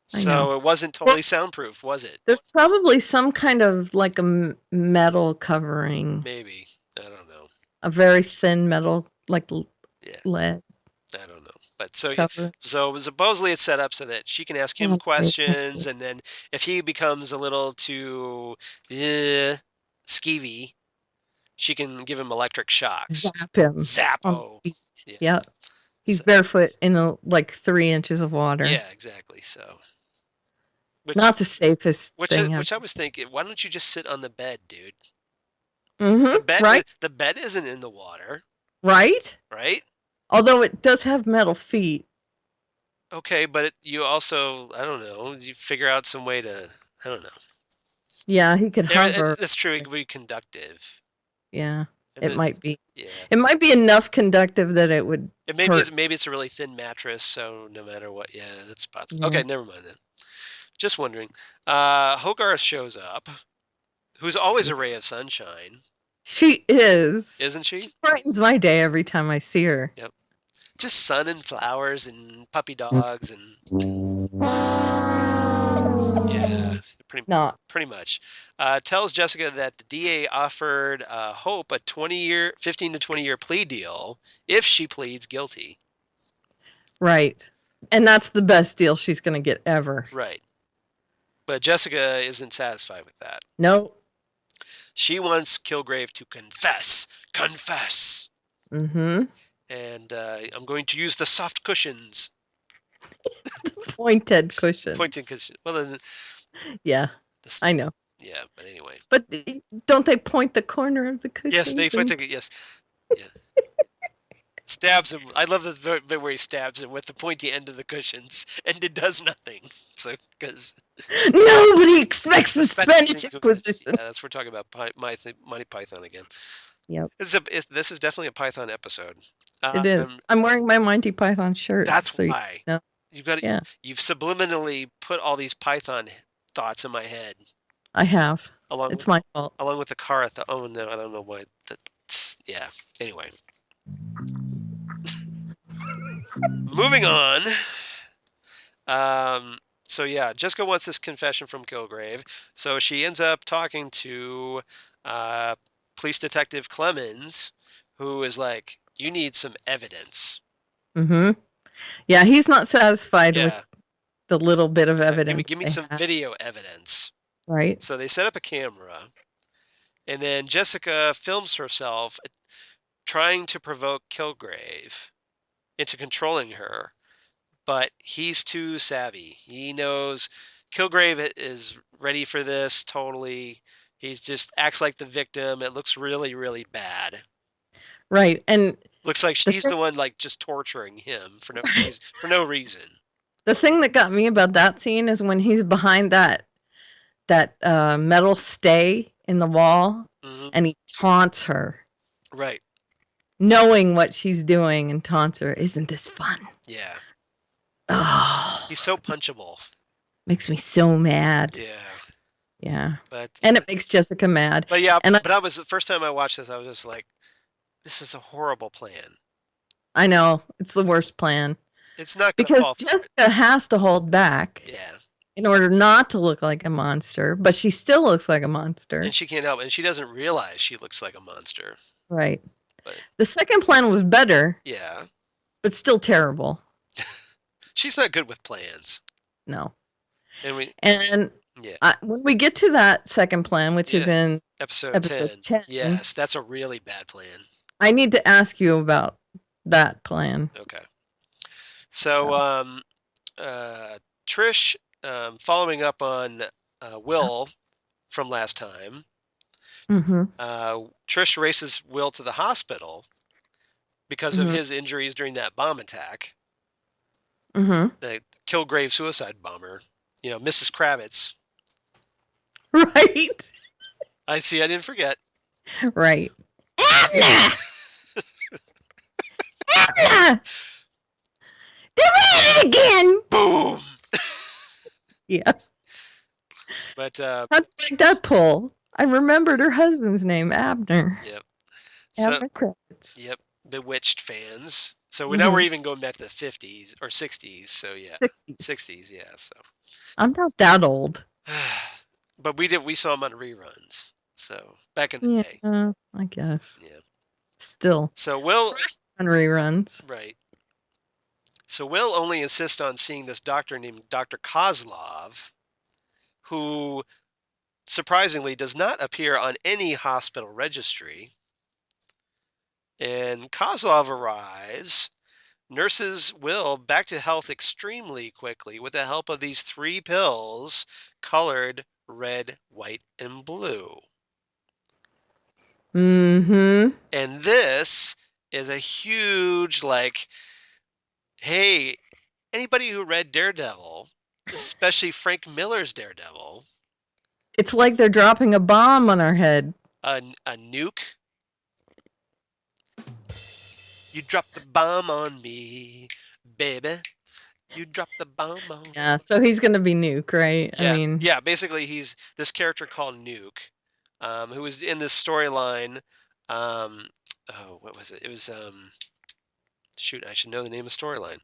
So it wasn't totally soundproof, was it?
There's probably some kind of like a metal covering.
Maybe. I don't know.
A very thin metal, like lead.
I don't know. But so supposedly it's set up so that she can ask him questions, and then if he becomes a little too skeevy, she can give him electric shocks.
Zap him.
Zappo.
Yeah. He's barefoot in 3 inches of water.
Yeah, exactly. So,
Not the safest
which
thing
I
ever.
was thinking, why don't you just sit on the bed, dude?
Right?
The bed isn't in the water.
Right?
Right?
Although it does have metal feet.
Okay, but you also, I don't know, you figure out some way to, I don't know.
Yeah, he could hover.
That's true. It could be conductive.
Yeah,
And
it might be.
Yeah.
It might be enough conductive that it would hurt.
Maybe it's a really thin mattress, so no matter what, yeah, that's possible.
Yeah.
Okay, never mind then. Just wondering. Hogarth shows up, who's always a ray of sunshine.
She is.
Isn't she?
She brightens my day every time I see her.
Yep. Just sun and flowers and puppy dogs and yeah, pretty much. Tells Jessica that the DA offered Hope a 15 to 20 year plea deal if she pleads guilty.
Right. And that's the best deal she's going to get ever.
Right. But Jessica isn't satisfied with that.
No.
She wants Kilgrave to confess. Confess.
Mm-hmm.
And I'm going to use the soft cushions.
Pointed cushions.
Pointed cushions. Well, then.
Yeah, I know.
Yeah, but anyway.
But don't they point the corner of the cushion?
Yes, they point the, yes. Yeah. Stabs him. I love the bit where he stabs him with the pointy end of the cushions, and it does nothing. So, because
nobody expects the Spanish Inquisition.
Yeah, we're talking about Monty Python again.
Yep.
This is definitely a Python episode.
It is. I'm wearing my Monty Python shirt.
That's why.
You know.
You've got. Yeah. You've subliminally put all these Python thoughts in my head.
I have.
It's
my fault.
Along with the car. Oh no, I don't know why. Yeah. Anyway. Moving on. So yeah, Jessica wants this confession from Kilgrave. So she ends up talking to police detective Clemens, who is like, "You need some evidence."
Mm-hmm. Yeah, he's not satisfied with the little bit of evidence.
Give me some video evidence.
Right.
So they set up a camera, and then Jessica films herself trying to provoke Kilgrave into controlling her, but he's too savvy. He knows Kilgrave is ready for this totally. He just acts like the victim. It looks really, really bad.
Right, and
looks like she's the one like just torturing him for no reason.
The thing that got me about that scene is when he's behind that metal stay in the wall, and he taunts her.
Right.
Knowing what she's doing and taunts her. Isn't this fun?
Yeah.
Oh.
He's so punchable.
Makes me so mad.
Yeah.
Yeah.
But
it makes Jessica mad.
But yeah, but I was the first time I watched this, I was just like, this is a horrible plan.
I know. It's the worst plan.
It's not
because Jessica has to hold back.
Yeah.
In order not to look like a monster, but she still looks like a monster.
And she can't help it. And she doesn't realize she looks like a monster.
Right.
But
the second plan was better.
Yeah.
But still terrible.
She's not good with plans.
No.
And
when we get to that second plan, which is in
episode 10. Yes, that's a really bad plan.
I need to ask you about that plan.
Okay. So, Trish, following up on Will from last time, Trish races Will to the hospital because of his injuries during that bomb attack. The Kilgrave suicide bomber. You know, Mrs. Kravitz.
Right.
I see. I didn't forget.
Right. Abner! Abner! They ran it again!
Boom!
Yeah.
But
how'd you like that pull? I remembered her husband's name, Abner.
Yep.
Abner Kravitz.
Yep. Bewitched fans. So now we're even going back to the 50s or 60s. So yeah. 60s, yeah. So
I'm not that old.
But we saw them on reruns. So back in the day.
I guess.
Yeah.
Still.
So Will
on reruns.
Right. So Will only insists on seeing this doctor named Dr. Kozlov, who surprisingly does not appear on any hospital registry. And Kozlov arrives nurses Will back to health extremely quickly with the help of these 3 pills colored red, white, and blue.
Mm-hmm.
And this is a huge, like, hey, anybody who read Daredevil, especially Frank Miller's Daredevil,
It's like they're dropping a bomb on our head.
a nuke. You dropped the bomb on me, baby. You dropped the bomb on me.
Yeah, so he's gonna be Nuke, right?
Yeah,
I mean,
yeah. Basically, he's this character called Nuke, who was in this storyline. Oh, what was it? It was shoot, I should know the name of the storyline.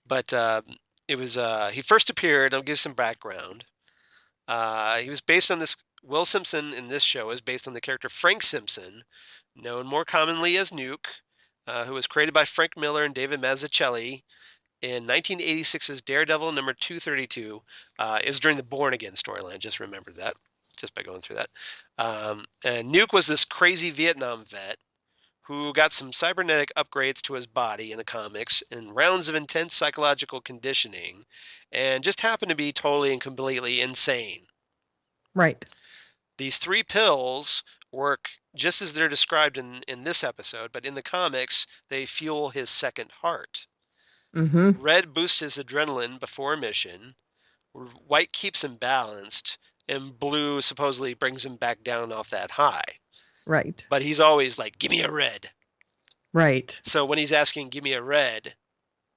But it was he first appeared. I'll give some background. He was based on this. Will Simpson in this show is based on the character Frank Simpson, known more commonly as Nuke, who was created by Frank Miller and David Mazzucchelli in 1986's Daredevil number 232. It was during the Born Again storyline. Just remembered that, just by going through that. And Nuke was this crazy Vietnam vet who got some cybernetic upgrades to his body in the comics and rounds of intense psychological conditioning, and just happened to be totally and completely insane.
right.
These 3 pills work just as they're described in this episode, but in the comics, they fuel his second heart.
Mm-hmm.
Red boosts his adrenaline before a mission, white keeps him balanced, and blue supposedly brings him back down off that high.
Right.
But he's always like, give me a red.
Right.
So when he's asking, give me a red,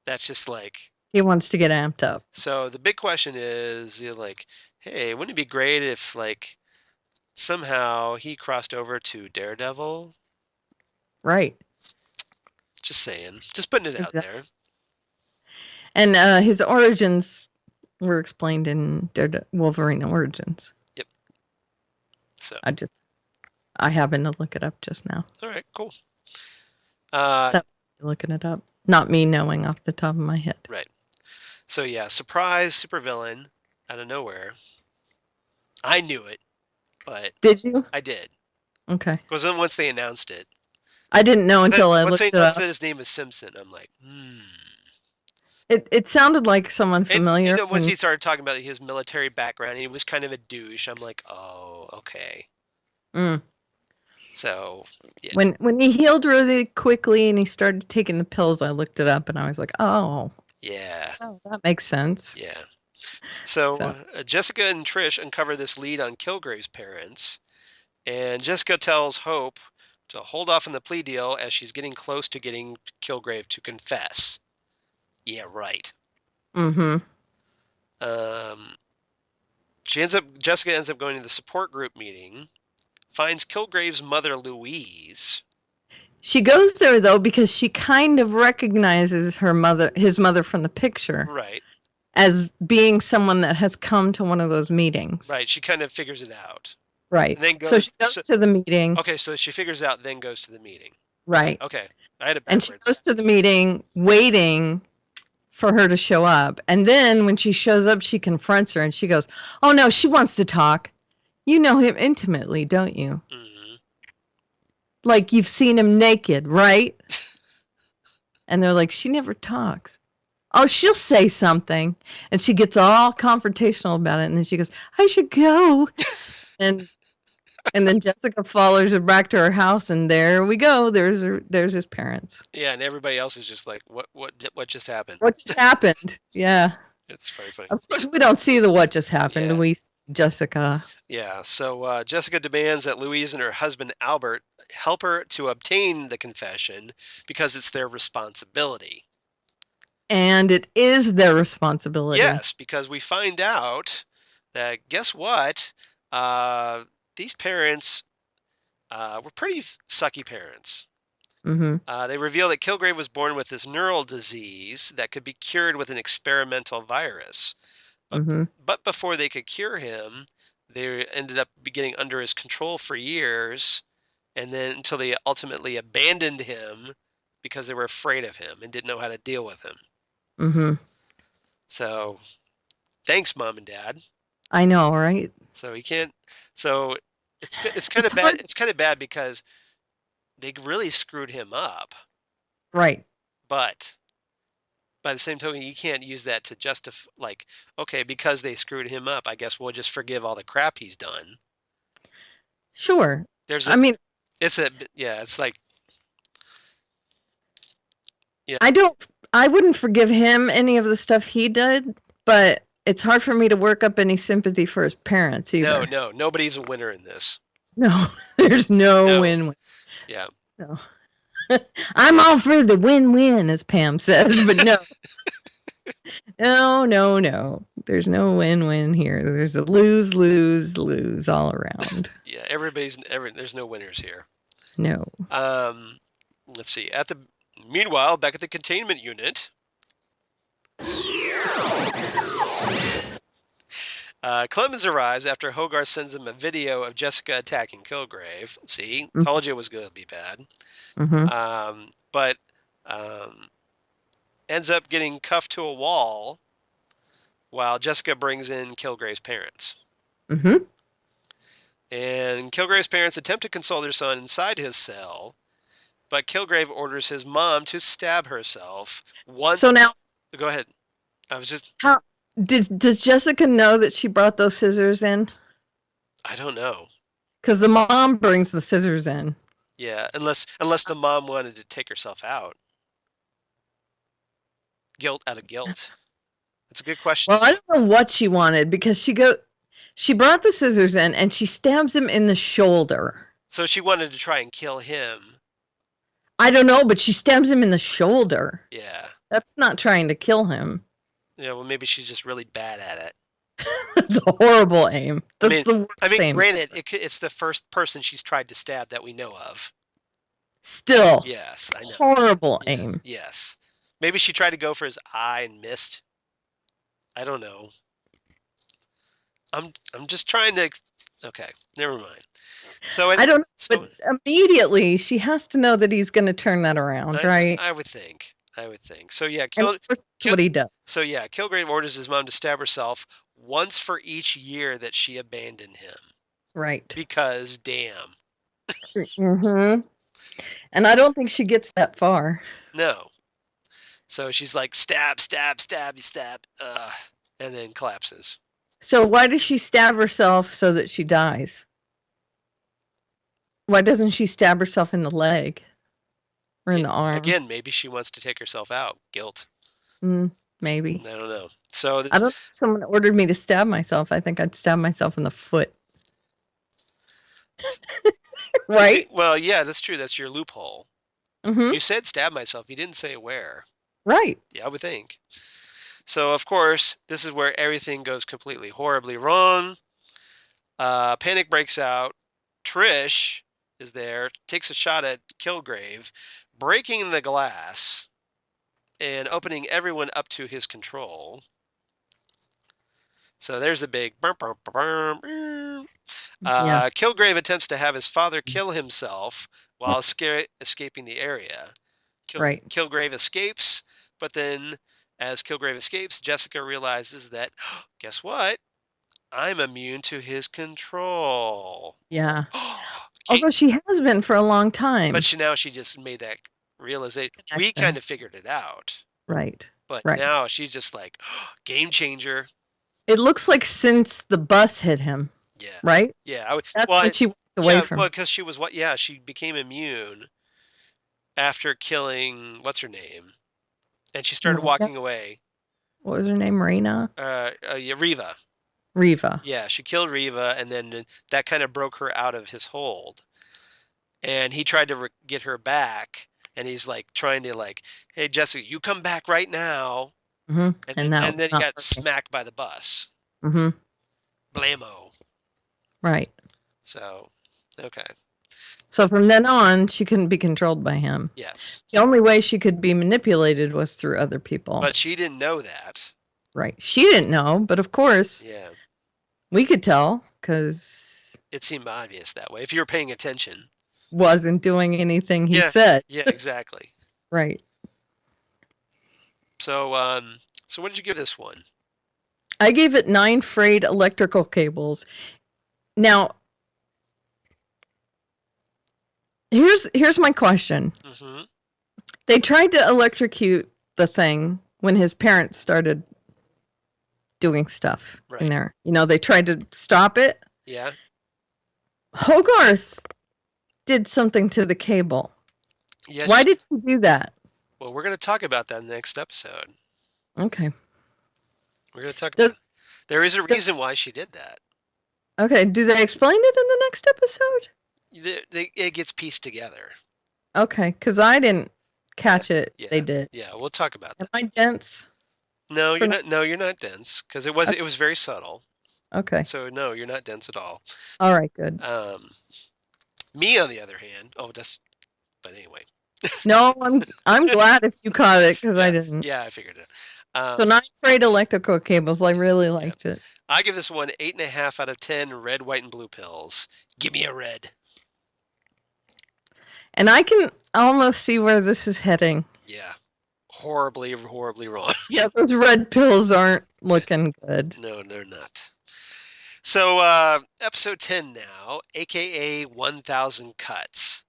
that's just like...
He wants to get amped up.
So the big question is, you're like, hey, wouldn't it be great if, like, somehow he crossed over to Daredevil?
Right.
Just saying. Just putting it out there.
And his origins were explained in Wolverine Origins.
Yep. So
I happened to look it up just now.
All right, cool.
Looking it up. Not me knowing off the top of my head.
Right. So yeah, surprise supervillain out of nowhere. I knew it, but...
Did you?
I did.
Okay.
Because then once they announced it...
I didn't know until I looked it up.
Once they said his name is Simpson, I'm like,
It sounded like someone familiar.
And, you know, once he started talking about his military background, he was kind of a douche. I'm like, oh, okay. So, yeah.
When he healed really quickly and he started taking the pills, I looked it up and I was like, oh.
Yeah.
Oh, that makes sense.
Yeah. So Jessica and Trish uncover this lead on Kilgrave's parents, and Jessica tells Hope to hold off on the plea deal as she's getting close to getting Kilgrave to confess. Yeah, right.
Mm-hmm.
Jessica ends up going to the support group meeting, finds Kilgrave's mother, Louise.
She goes there though because she kind of recognizes his mother from the picture,
right,
as being someone that has come to one of those meetings.
Right, she kind of figures it out.
Right. So she goes to the meeting.
Okay, so she figures it out, then goes to the meeting.
Right.
Okay, I had it backwards.
And she goes to the meeting, waiting for her to show up. And then when she shows up, she confronts her and she goes, "Oh no, she wants to talk. You know him intimately, don't you?
Mm-hmm.
Like you've seen him naked, right?" And they're like, "She never talks." "Oh, she'll say something." And she gets all confrontational about it. And then she goes, "I should go." And then Jessica follows her back to her house, and there we go. There's his parents.
Yeah, and everybody else is just like, what just happened?
What just happened? Yeah.
It's very funny.
Of course, we don't see the what just happened. Yeah. We see Jessica.
Yeah, so Jessica demands that Louise and her husband, Albert, help her to obtain the confession because it's their responsibility.
And it is their responsibility.
Yes, because we find out that, guess what? These parents were pretty sucky parents.
Mm-hmm.
They reveal that Kilgrave was born with this neural disease that could be cured with an experimental virus. But before they could cure him, they ended up getting under his control for years, and then until they ultimately abandoned him because they were afraid of him and didn't know how to deal with him.
Mm-hmm.
So, thanks, Mom and Dad.
I know, right?
So he can't. So it's kind of bad. It's kind of bad because they really screwed him up.
Right.
But by the same token, you can't use that to justify, like, okay, because they screwed him up, I guess we'll just forgive all the crap he's done.
Sure.
It's like, yeah.
I wouldn't forgive him any of the stuff he did, but it's hard for me to work up any sympathy for his parents either.
No, nobody's a winner in this.
No, there's no win-win.
Yeah.
No. I'm all for the win-win, as Pam says, but no. No. There's no win-win here. There's a lose, lose, lose all around.
Yeah, there's no winners here.
No.
Let's see. Meanwhile, back at the containment unit, Clemens arrives after Hogarth sends him a video of Jessica attacking Kilgrave. See, told you it was going to be bad.
Mm-hmm.
But ends up getting cuffed to a wall while Jessica brings in Kilgrave's parents.
Mm-hmm.
And Kilgrave's parents attempt to console their son inside his cell, but Kilgrave orders his mom to stab herself once.
So now,
go ahead. I was just.
How does Jessica know that she brought those scissors in?
I don't know.
Because the mom brings the scissors in.
Yeah, unless the mom wanted to take herself out. Out of guilt. That's a good question.
Well, I don't know what she wanted because she brought the scissors in and she stabs him in the shoulder.
So she wanted to try and kill him.
I don't know, but she stabs him in the shoulder.
Yeah.
That's not trying to kill him.
Yeah, well, maybe she's just really bad at it.
It's a horrible aim. Granted,
it's the first person she's tried to stab that we know of.
Still.
Yes, I know.
Horrible aim.
Yes. Maybe she tried to go for his eye and missed. I don't know. I'm just trying to. Okay, never mind. So I don't know. But
immediately she has to know that he's going to turn that around, right?
I would think. So yeah,
what he does.
So yeah, Kilgrave orders his mom to stab herself once for each year that she abandoned him.
Right.
Because damn.
Mm-hmm. And I don't think she gets that far.
No. So she's like, stab, and then collapses.
So why does she stab herself so that she dies? Why doesn't she stab herself in the leg? Or in the arm?
Again, maybe she wants to take herself out. Guilt.
Maybe.
I don't know. So
I don't. If someone ordered me to stab myself, I think I'd stab myself in the foot. Right?
Well, yeah, that's true. That's your loophole.
Mm-hmm.
You said stab myself. You didn't say where.
Right.
Yeah, I would think. So, of course, this is where everything goes completely horribly wrong. Panic breaks out. Trish is there, takes a shot at Kilgrave, breaking the glass and opening everyone up to his control. So there's a big Kilgrave attempts to have his father kill himself while escaping the area. Kilgrave escapes, but then as Kilgrave escapes, Jessica realizes that, guess what? I'm immune to his control.
Yeah. Although she has been for a long time.
But she just made that realization. We kind of figured it out.
Right.
But now she's just like, game changer.
It looks like since the bus hit him.
Yeah.
Right?
Yeah.
That's what she walked away from.
Well, because she became immune after killing, what's her name? And she started walking away.
What was her name? Reva. Reva.
Yeah, she killed Reva, and then that kind of broke her out of his hold. And he tried to get her back, and he's like trying to like, hey, Jessica, you come back right now.
Mm-hmm.
And then he got smacked by the bus.
Mm-hmm.
Blammo.
Right.
So, okay.
So from then on, she couldn't be controlled by him.
Yes.
The only way she could be manipulated was through other people.
But she didn't know that.
Right. She didn't know, but of course.
Yeah.
We could tell because
it seemed obvious that way if you were paying attention.
Wasn't doing anything he said.
Yeah, exactly.
Right.
So what did you give this one?
I gave it 9 frayed electrical cables. Now, here's my question.
Mm-hmm.
They tried to electrocute the thing when his parents started doing stuff in there. They tried to stop it.
Yeah.
Hogarth did something to the cable.
Yes.
Why did she do that?
Well, we're going to talk about that in the next episode.
Okay.
We're going to talk about there is a reason why she did that.
Okay. Do they explain it in the next episode?
It gets pieced together.
Okay. Because I didn't catch it.
Yeah.
They did.
Yeah. We'll talk about that.
Am I dense?
No, you're not. No, you're not dense because it was very subtle.
Okay.
So no, you're not dense at all.
All right. Good.
Me on the other hand. But anyway.
No, I'm glad if you caught it because I didn't.
Yeah, I figured it.
So not afraid of electrical cables. I really liked it.
I give this one 8.5 out of 10 red, white, and blue pills. Give me a red.
And I can almost see where this is heading.
Yeah. Horribly, horribly wrong.
Yeah, those red pills aren't looking good.
No, they're not. So, episode 10 now, aka 1000 Cuts.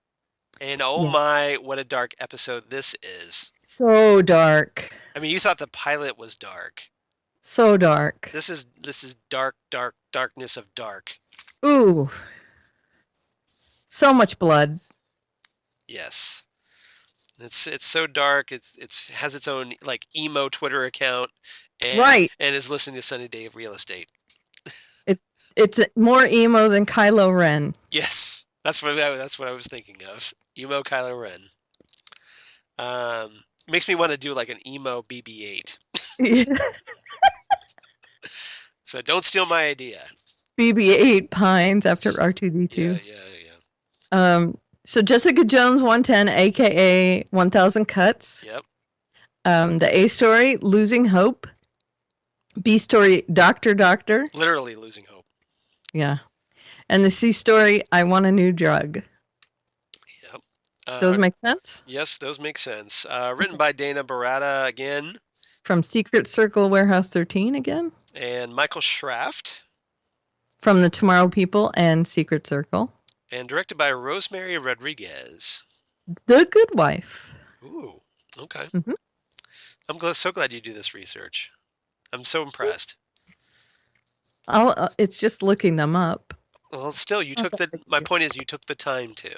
And oh my, what a dark episode this is.
So dark.
I mean, you thought the pilot was dark.
So dark.
This is dark, dark, darkness of dark.
Ooh. So much blood.
Yes. It's so dark. It's has its own like emo Twitter account, and is listening to Sunny Day of Real Estate.
It's more emo than Kylo Ren.
Yes, that's what I was thinking of. Emo Kylo Ren. Makes me want to do like an emo BB-8. So don't steal my idea.
BB-8 pines after R2-D2.
Yeah.
So Jessica Jones 110, aka 1000 Cuts.
Yep.
The A story, Losing Hope. B story, Doctor.
Literally losing hope.
Yeah. And the C story, I Want a New Drug.
Yep.
Those make sense?
Yes, those make sense. Written by Dana Barata again.
From Secret Circle Warehouse 13 again.
And Michael Schraft.
From The Tomorrow People and Secret Circle.
And directed by Rosemary Rodriguez.
The Good Wife.
Ooh, okay.
Mm-hmm.
I'm so glad you do this research. I'm so impressed.
It's just looking them up.
Well, still, my point is you took the time to.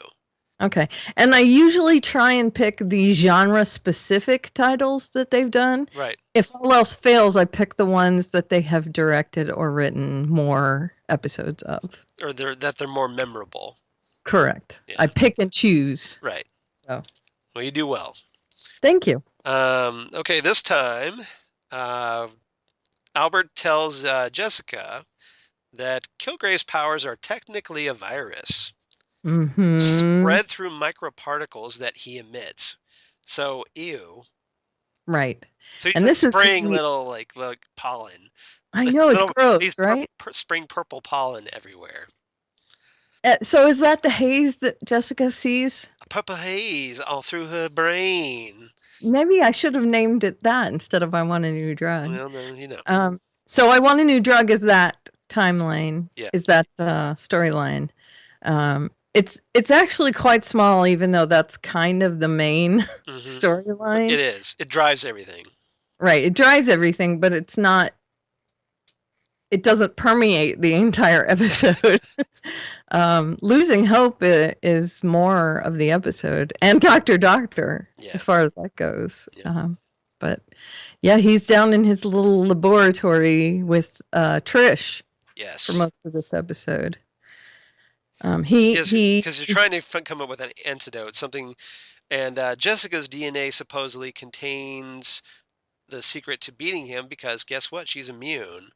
Okay. And I usually try and pick the genre-specific titles that they've done.
Right.
If all else fails, I pick the ones that they have directed or written more episodes of.
Or that they're more memorable.
Correct. Yeah. I pick and choose.
Right.
So.
Well, you do well.
Thank you.
Okay, this time, Albert tells Jessica that Kilgrave's powers are technically a virus.
Mm-hmm.
Spread through microparticles that he emits. So, ew.
Right.
So he's spraying little pollen.
I know, it's gross, right?
Spraying purple pollen everywhere.
So is that the haze that Jessica sees?
Purple haze all through her brain.
Maybe I should have named it that instead of I Want a New Drug.
Well, no, you know.
So I Want a New Drug is that timeline.
Yeah.
Is that storyline. It's actually quite small, even though that's kind of the main storyline.
It is. It drives everything.
Right. It drives everything, but it's not. It doesn't permeate the entire episode. Losing Hope is more of the episode, and Doctor, as far as that goes. Yeah. But yeah, he's down in his little laboratory with Trish.
Yes.
For most of this episode.
Because you're trying to come up with an antidote, something, and Jessica's DNA supposedly contains the secret to beating him because guess what? She's immune.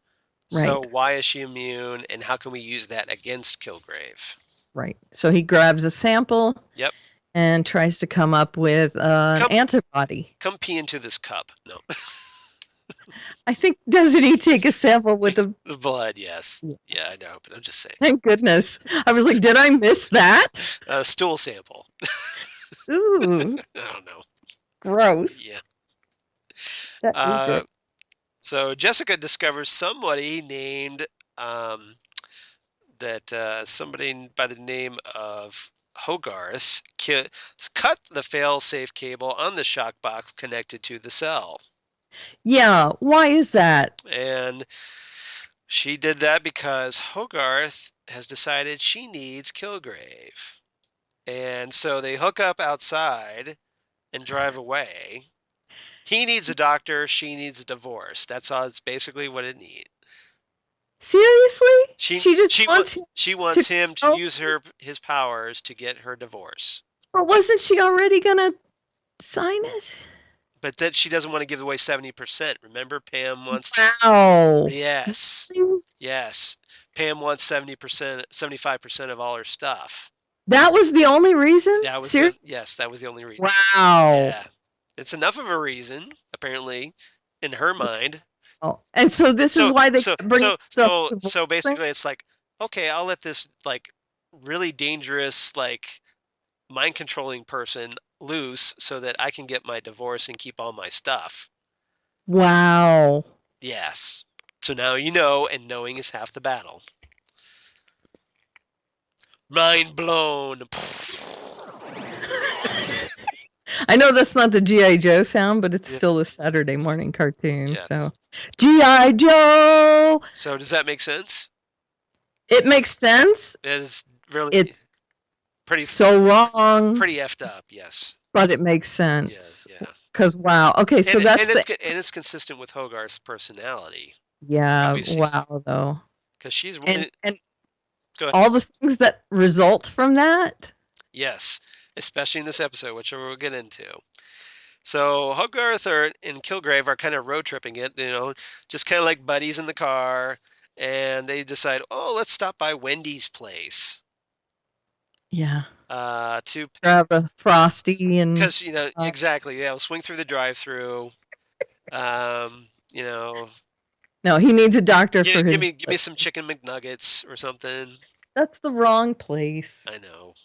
Right. So why is she immune, and how can we use that against Kilgrave?
Right. So he grabs a sample.
Yep.
And tries to come up with an antibody.
Come pee into this cup. No.
I think, doesn't he take a sample with the
blood? Yes. Yeah, I know, but I'm just saying.
Thank goodness. I was like, did I miss that?
Stool sample.
Ooh.
I don't know.
Gross.
Yeah. So Jessica discovers somebody named somebody by the name of Hogarth cut the fail-safe cable on the shock box connected to the cell.
Yeah, why is that?
And she did that because Hogarth has decided she needs Kilgrave. And so they hook up outside and drive away. He needs a doctor, she needs a divorce. That's all. It's basically what it needs.
Seriously?
She
She
wants
to
him to
go?
use his powers to get her divorce.
But wasn't she already gonna sign it?
But that she doesn't want to give away 70%. Remember, Pam wants.
Wow.
Yes. Yes. Pam wants 70%, 75% of all her stuff.
That was the only reason? Seriously?
Yes, that was the only reason.
Wow.
Yeah. It's enough of a reason, apparently, in her mind.
Oh, and so this is why they bring
so basically it's like, okay, I'll let this like really dangerous like mind controlling person loose so that I can get my divorce and keep all my stuff.
Wow.
Yes. So now you know, and knowing is half the battle. Mind blown.
I know that's not the G.I. Joe sound, but it's still a Saturday morning cartoon.
Yes.
So, G.I. Joe!
So does that make sense?
It makes sense.
It's really...
It's
pretty
so wrong.
Pretty effed up, yes.
But it makes sense.
Yeah.
Because, wow. Okay, so
it's consistent with Hogarth's personality.
Yeah,
obviously.
Wow, though.
Because she's...
And all the things that result from that?
Yes, especially in this episode, which we'll get into. So Hogarth and Kilgrave are kind of road tripping it, just kind of like buddies in the car, and they decide, oh, let's stop by Wendy's place.
Yeah.
To
grab a Frosty and
because exactly, yeah, we'll swing through the drive-through.
No, he needs a doctor for his.
Give me some chicken McNuggets or something.
That's the wrong place.
I know.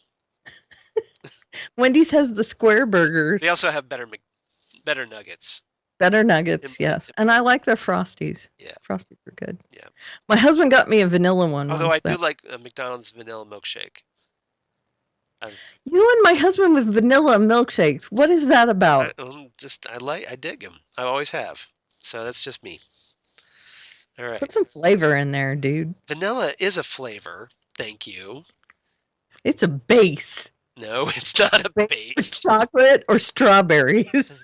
Wendy's has the square burgers.
They also have better nuggets.
Better nuggets, yes. And I like their Frosties.
Yeah.
Frosties are good.
Yeah.
My husband got me a vanilla one.
Although I do like a McDonald's vanilla milkshake.
You and my husband with vanilla milkshakes. What is that about?
I dig them. I always have. So that's just me. All right.
Put some flavor in there, dude.
Vanilla is a flavor. Thank you.
It's a base.
No, it's not a base.
Chocolate or strawberries.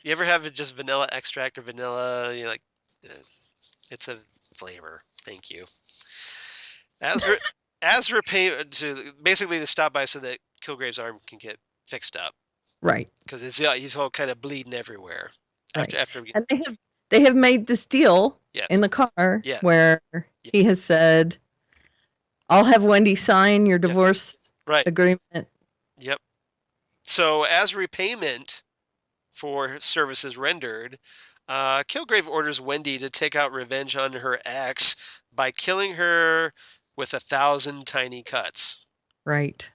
You ever have just vanilla extract or vanilla? It's a flavor. Thank you. As repayment to basically the stop by so that Kilgrave's arm can get fixed up.
Right.
Because he's all kind of bleeding everywhere.
Right.
After
and they have made this deal in the car where he has said, I'll have Wendy sign your divorce agreement.
Yep. So as repayment for services rendered, Kilgrave orders Wendy to take out revenge on her ex by killing her with 1,000 tiny cuts.
Right.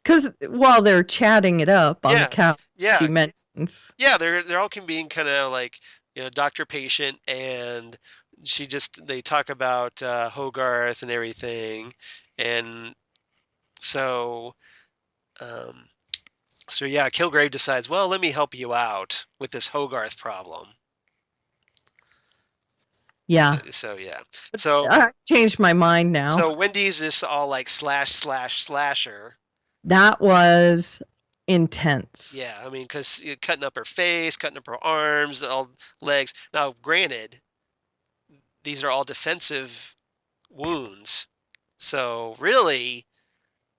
Because while they're chatting it up on the couch, she mentions.
Yeah, they're all being kind of like, doctor-patient, and they talk about Hogarth and everything. And so, Kilgrave decides, well, let me help you out with this Hogarth problem.
Yeah.
So
I changed my mind now.
So Wendy's is all like slasher.
That was intense.
Yeah, I mean, because cutting up her face, cutting up her arms, all legs. Now, granted, these are all defensive wounds. So really,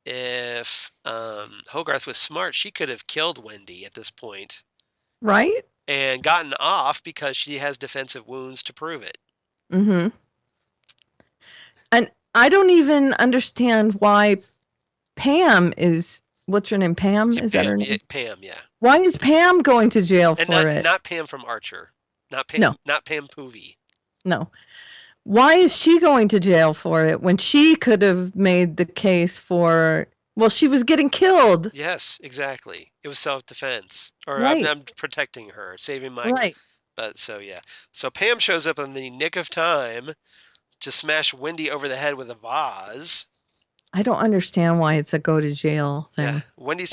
if Hogarth was smart, she could have killed Wendy at this point.
Right.
And gotten off because she has defensive wounds to prove it.
Mm-hmm. And I don't even understand why Pam is... What's her name? Pam? Is that her name?
Pam, yeah.
Why is Pam going to jail for it?
Not Pam from Archer. Not Pam.
No.
Not Pam Poovey.
No. Why is she going to jail for it when she could have made the case for... Well, she was getting killed.
Yes, exactly. It was self-defense. Or
right.
I'm protecting her, saving my...
Right.
But so, yeah. So Pam shows up in the nick of time to smash Wendy over the head with a vase.
I don't understand why it's a go to jail thing.
Yeah, Wendy's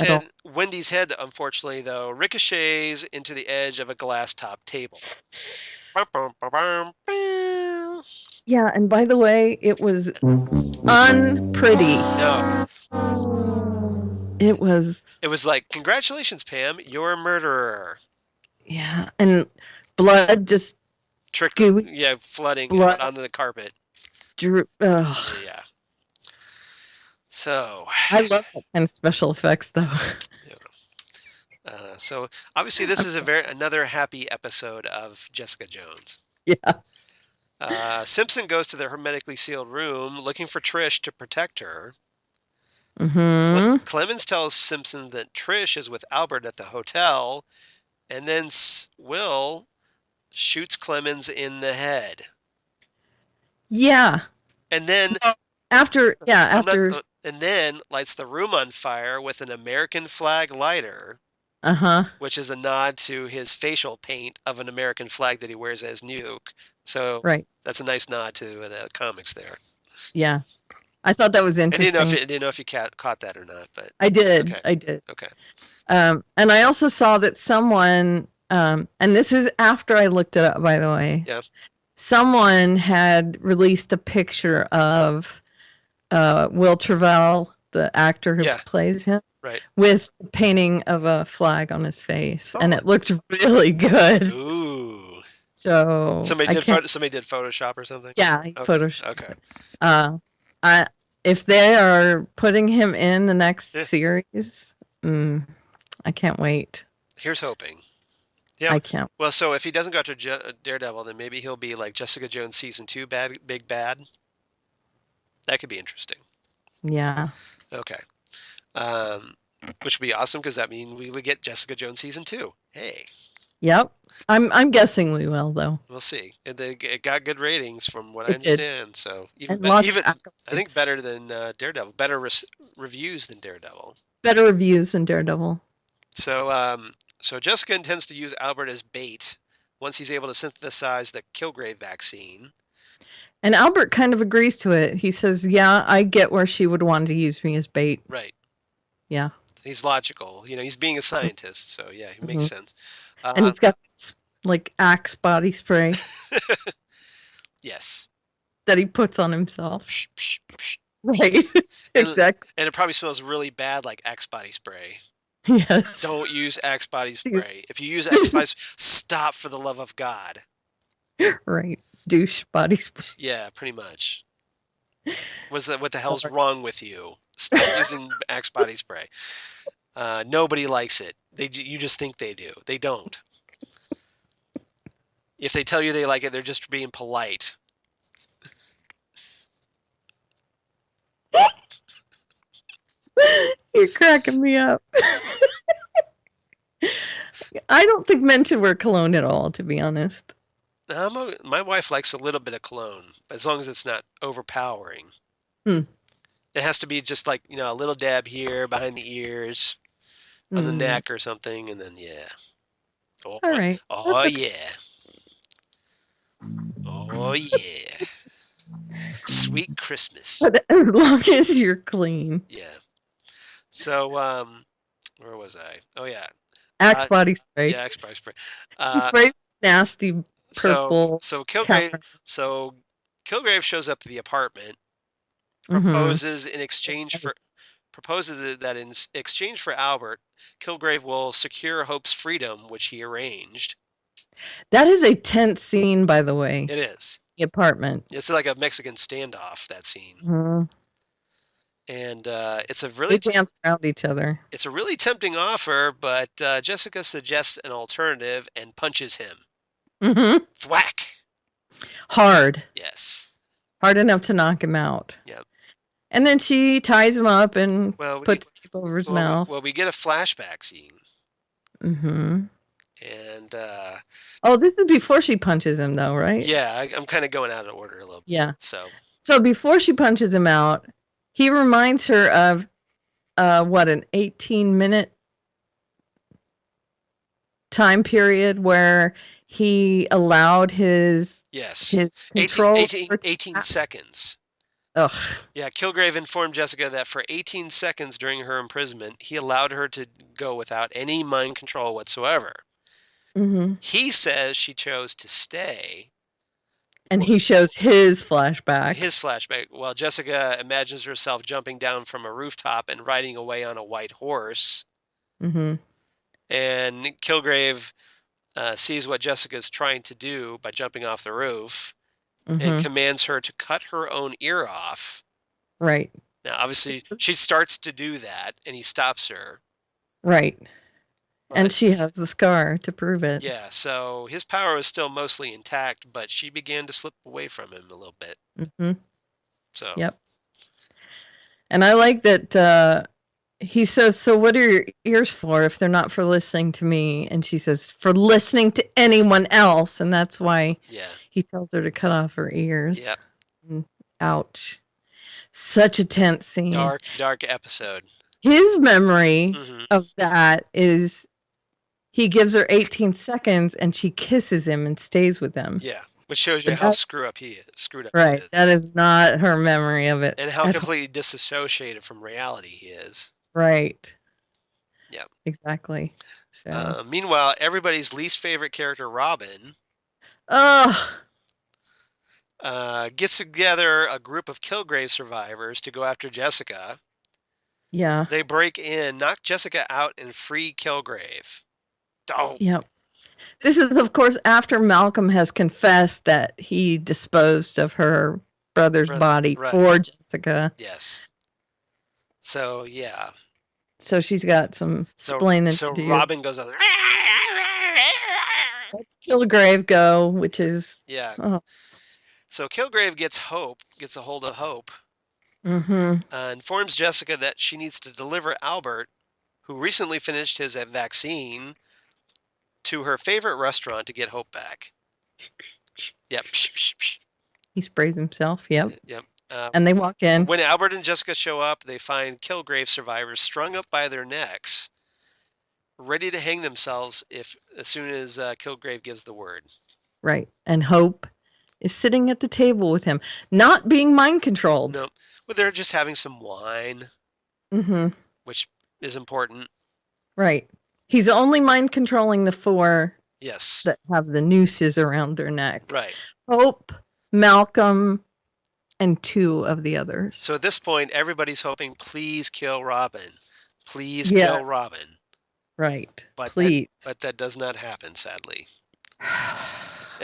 head, unfortunately, though, ricochets into the edge of a glass top table.
Yeah, and by the way, it was unpretty.
No.
It was.
It was like, congratulations, Pam, you're a murderer.
Yeah, and blood just
flooding
blood.
out onto the carpet. Yeah. So
I love that kind of special effects, though.
Yeah. So obviously, this is another happy episode of Jessica Jones.
Yeah.
Simpson goes to the hermetically sealed room looking for Trish to protect her.
Mm-hmm.
Clemens tells Simpson that Trish is with Albert at the hotel, and then Will shoots Clemens in the head.
Yeah.
And then and then lights the room on fire with an American flag lighter. Which is a nod to his facial paint of an American flag that he wears as Nuke. So that's a nice nod to the comics there.
Yeah. I thought that was interesting.
I didn't know if you caught that or not, but
I did. Okay. I did.
Okay.
And I also saw that someone, and this is after I looked it up, by the way.
Yeah.
Someone had released a picture of Will Travell, the actor who plays him, with the painting of a flag on his face, and it looked really good.
Ooh.
So
somebody did Photoshop or something?
Yeah, Photoshop. Okay. If they are putting him in the next series, I can't wait.
Here's hoping. Yeah,
I can't.
Well, so if he doesn't go to Daredevil, then maybe he'll be like Jessica Jones season 2, big bad. That could be interesting.
Yeah.
Okay. Which would be awesome because that means we would get Jessica Jones season 2. Hey.
Yep. I'm guessing we will, though.
We'll see. It got good ratings from what I understand. So even I think better than Daredevil. Better reviews than Daredevil.
Better reviews than Daredevil.
So Jessica intends to use Albert as bait once he's able to synthesize the Kilgrave vaccine.
And Albert kind of agrees to it. He says, "Yeah, I get where she would want to use me as bait."
Right.
Yeah.
He's logical. He's being a scientist, so yeah, he makes sense.
And he's got like Axe body spray.
Yes.
That he puts on himself. Right. Exactly.
And it probably smells really bad like Axe body spray.
Yes.
Don't use Axe body spray. If you use Axe body spray, stop for the love of God.
Right. Douche body spray.
Yeah, pretty much. What the hell's wrong with you? Stop using Axe body spray. Nobody likes it. You just think they do. They don't. If they tell you they like it, they're just being polite.
You're cracking me up. I don't think men should wear cologne at all, to be honest.
My wife likes a little bit of cologne, as long as it's not overpowering. It has to be just like, a little dab here, behind the ears, on the neck or something, and then, yeah.
All right.
Oh, yeah. Oh, yeah. Sweet Christmas.
But as long as you're clean.
Yeah. So, where was I? Oh, yeah.
Axe body spray.
Yeah, Axe body spray.
Spray nasty purple.
So Kilgrave shows up to the apartment, proposes that in exchange for Albert, Kilgrave will secure Hope's freedom, which he arranged.
That is a tense scene, by the way.
It is.
The apartment.
It's like a Mexican standoff, that scene. And it's a really
they dance around each other.
It's a really tempting offer, but Jessica suggests an alternative and punches him. Thwack.
Hard.
Yes.
Hard enough to knock him out.
Yep.
And then she ties him up and puts tape over his mouth.
Well, we get a flashback scene. And
this is before she punches him, though, right?
Yeah, I'm kind of going out of order a little bit.
Yeah.
So
before she punches him out, he reminds her of an 18-minute time period where he allowed his control
18 seconds.
Ugh.
Yeah, Kilgrave informed Jessica that for 18 seconds during her imprisonment, he allowed her to go without any mind control whatsoever.
Mm-hmm.
He says she chose to stay.
And he shows his flashback.
His flashback, while Jessica imagines herself jumping down from a rooftop and riding away on a white horse.
Mm-hmm.
And Kilgrave sees what Jessica's trying to do by jumping off the roof and commands her to cut her own ear off.
Right.
Now, obviously, she starts to do that, and he stops her.
Right. And she has the scar to prove it.
Yeah, so his power was still mostly intact, but she began to slip away from him a little bit.
Mm-hmm.
So.
Yep. And I like that he says, so what are your ears for if they're not for listening to me? And she says, for listening to anyone else. And that's why he tells her to cut off her ears.
Yep.
Ouch. Such a tense scene.
Dark episode.
His memory of that is he gives her 18 seconds and she kisses him and stays with him.
Yeah, which shows you how screwed up he is.
Right. That is not her memory of it.
And how completely disassociated from reality he is.
Right.
Yeah.
Exactly. So.
Meanwhile, everybody's least favorite character, Robin, gets together a group of Kilgrave survivors to go after Jessica.
Yeah.
They break in, knock Jessica out, and free Kilgrave. Oh.
Yep. This is, of course, after Malcolm has confessed that he disposed of her brother's body for Jessica.
Yes. So, yeah.
So she's got some explaining to do.
So Robin goes out there.
Let's Kilgrave go, which is...
Yeah. Oh. So Kilgrave gets a hold of Hope. Informs Jessica that she needs to deliver Albert, who recently finished his vaccine, to her favorite restaurant to get Hope back. Yep.
He sprays himself. Yep.
Yep.
And they walk in.
When Albert and Jessica show up, they find Kilgrave survivors strung up by their necks, ready to hang themselves as soon as Kilgrave gives the word.
Right. And Hope is sitting at the table with him, not being mind controlled.
No, but they're just having some wine, which is important.
Right. He's only mind controlling the four that have the nooses around their neck.
Right.
Hope, Malcolm, and two of the others.
So at this point, everybody's hoping, please kill Robin. Please kill Robin.
Right.
But
please.
But that does not happen, sadly.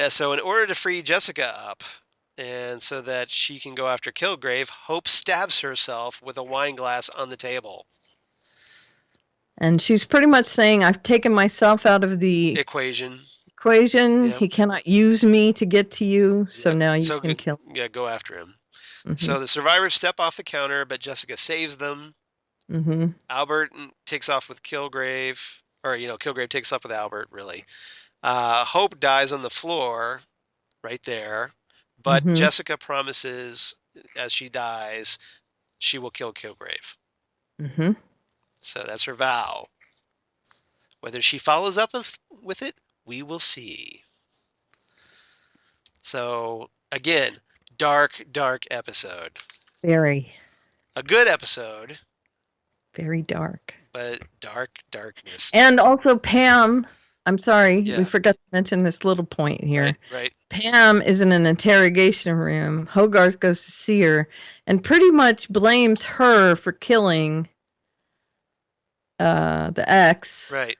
So in order to free Jessica up, and so that she can go after Kilgrave, Hope stabs herself with a wine glass on the table.
And she's pretty much saying, I've taken myself out of the
equation.
Yep. He cannot use me to get to you, so now you can kill him.
Yeah, go after him. So the survivors step off the counter, but Jessica saves them. Albert takes off with Kilgrave, or, Kilgrave takes off with Albert, really. Hope dies on the floor right there, but Jessica promises as she dies, she will kill Kilgrave. So that's her vow. Whether she follows up with it, we will see. So, again, dark episode.
Very.
A good episode.
Very dark.
But darkness.
And also Pam, I'm sorry, we forgot to mention this little point here.
Right.
Pam is in an interrogation room. Hogarth goes to see her and pretty much blames her for killing the ex.
Right.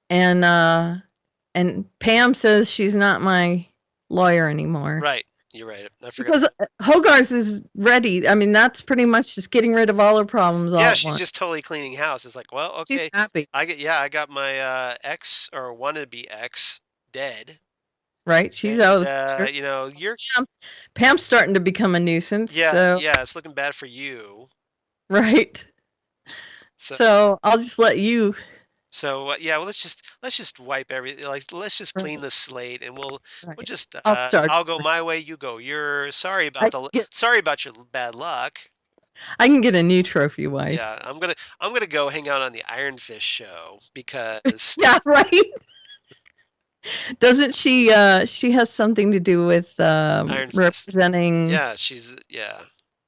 And Pam says she's not my lawyer anymore.
Right. You're right. I forgot.
Because Hogarth is ready. I mean, that's pretty much just getting rid of all her problems.
Yeah, she's just totally cleaning house. It's like, well, okay.
She's happy.
I got my ex, or wanted to be ex, dead.
Right. She's out. You're Pam's starting to become a nuisance.
Yeah. Yeah. It's looking bad for you.
Right. So I'll just let you.
So well, let's just wipe everything. Let's just clean the slate, and we'll just I'll go my way, you go. You're sorry about your bad luck.
I can get a new trophy wife.
Yeah, I'm gonna go hang out on the Iron Fist show because
yeah, right. Doesn't she? She has something to do with
Iron Fist.
representing.
Yeah,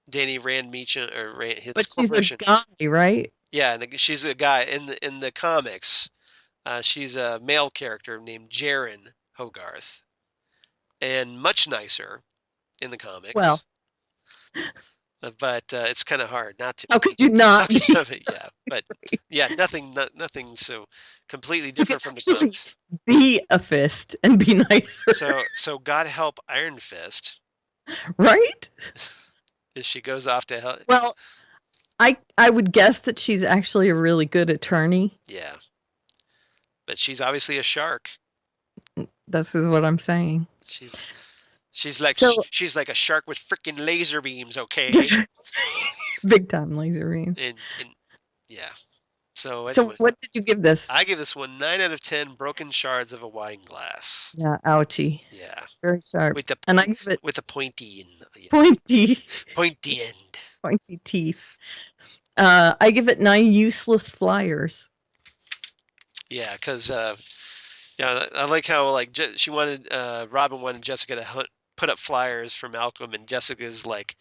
Danny Rand Meacham or his
But she's a
corporation.
guy, right?
Yeah, and she's a guy in the comics. She's a male character named Jaren Hogarth, and much nicer in the comics.
Well,
but it's kind of hard not to.
How could you not?
Yeah, but yeah, nothing so completely different from the comics.
Be a fist and be nicer.
So God help Iron Fist,
right?
As she goes off to hell.
Well, I would guess that she's actually a really good attorney.
Yeah, but she's obviously a shark.
This is what I'm saying.
She's like a shark with freaking laser beams, okay?
Big time laser beams.
And yeah. So anyway,
so what did you give this?
I give this one 9 out of 10 broken shards of a wine glass.
Yeah, ouchie.
Yeah.
Very sharp.
And I give it with a pointy
pointy
end.
Pointy teeth. I give it 9 useless flyers.
Yeah, because I like how she wanted Robin wanted Jessica to put up flyers for Malcolm, and Jessica's like,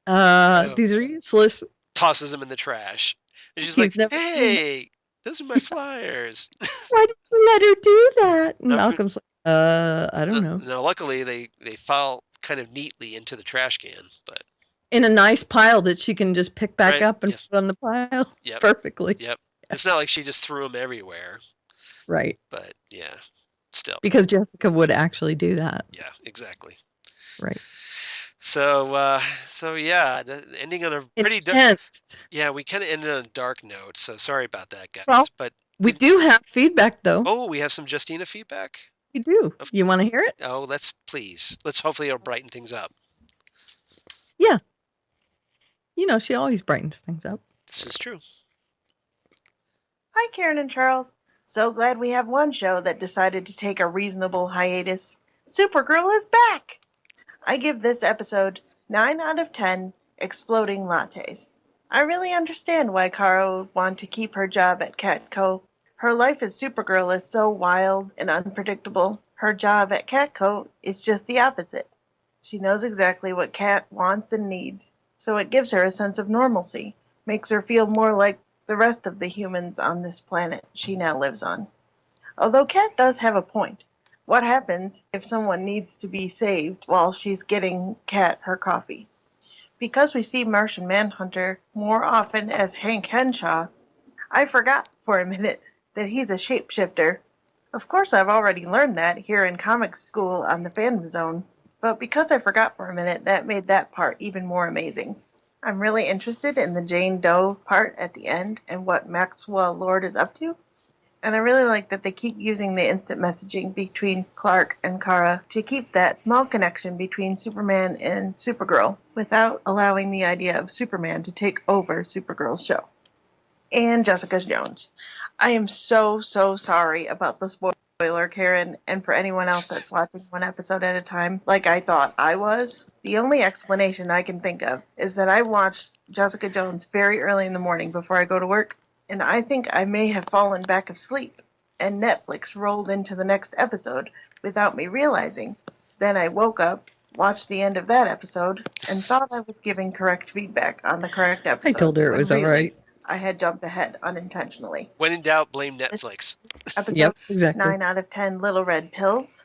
these are useless.
Tosses them in the trash. And she's like, hey, those are my flyers.
Why did you let her do that? And Malcolm's like, I don't know.
No, luckily they file kind of neatly into the trash can, but
in a nice pile that she can just pick back up and put on the pile perfectly.
Yep. It's not like she just threw them everywhere.
Right.
But yeah, still.
Because Jessica would actually do that.
Yeah, exactly.
Right.
So yeah, the ending on a pretty dark. Yeah, we kind of ended on a dark note. So sorry about that, guys.
Well,
but
we do have feedback, though.
Oh, we have some Justina feedback.
We do. You want to hear it?
Oh, let's hopefully it'll brighten things up.
Yeah. She always brightens things up.
This is true.
Hi, Karen and Charles. So glad we have one show that decided to take a reasonable hiatus. Supergirl is back! I give this episode 9 out of 10 exploding lattes. I really understand why Kara would want to keep her job at Catco. Her life as Supergirl is so wild and unpredictable. Her job at Catco is just the opposite. She knows exactly what Cat wants and needs, so it gives her a sense of normalcy, makes her feel more like the rest of the humans on this planet she now lives on. Although Cat does have a point. What happens if someone needs to be saved while she's getting Cat her coffee? Because we see Martian Manhunter more often as Hank Henshaw, I forgot for a minute that he's a shapeshifter. Of course, I've already learned that here in comic school on the Fandom Zone, but because I forgot for a minute, that made that part even more amazing. I'm really interested in the Jane Doe part at the end and what Maxwell Lord is up to. And I really like that they keep using the instant messaging between Clark and Kara to keep that small connection between Superman and Supergirl without allowing the idea of Superman to take over Supergirl's show. And Jessica Jones. I am so sorry about the spoiler, Karen, and for anyone else that's watching one episode at a time, like I thought I was. The only explanation I can think of is that I watched Jessica Jones very early in the morning before I go to work, and I think I may have fallen back asleep, and Netflix rolled into the next episode without me realizing. Then I woke up, watched the end of that episode, and thought I was giving correct feedback on the correct episode.
I told her it was all right.
I had jumped ahead unintentionally.
When in doubt, blame Netflix.
Episode 9 out of 10 little red pills.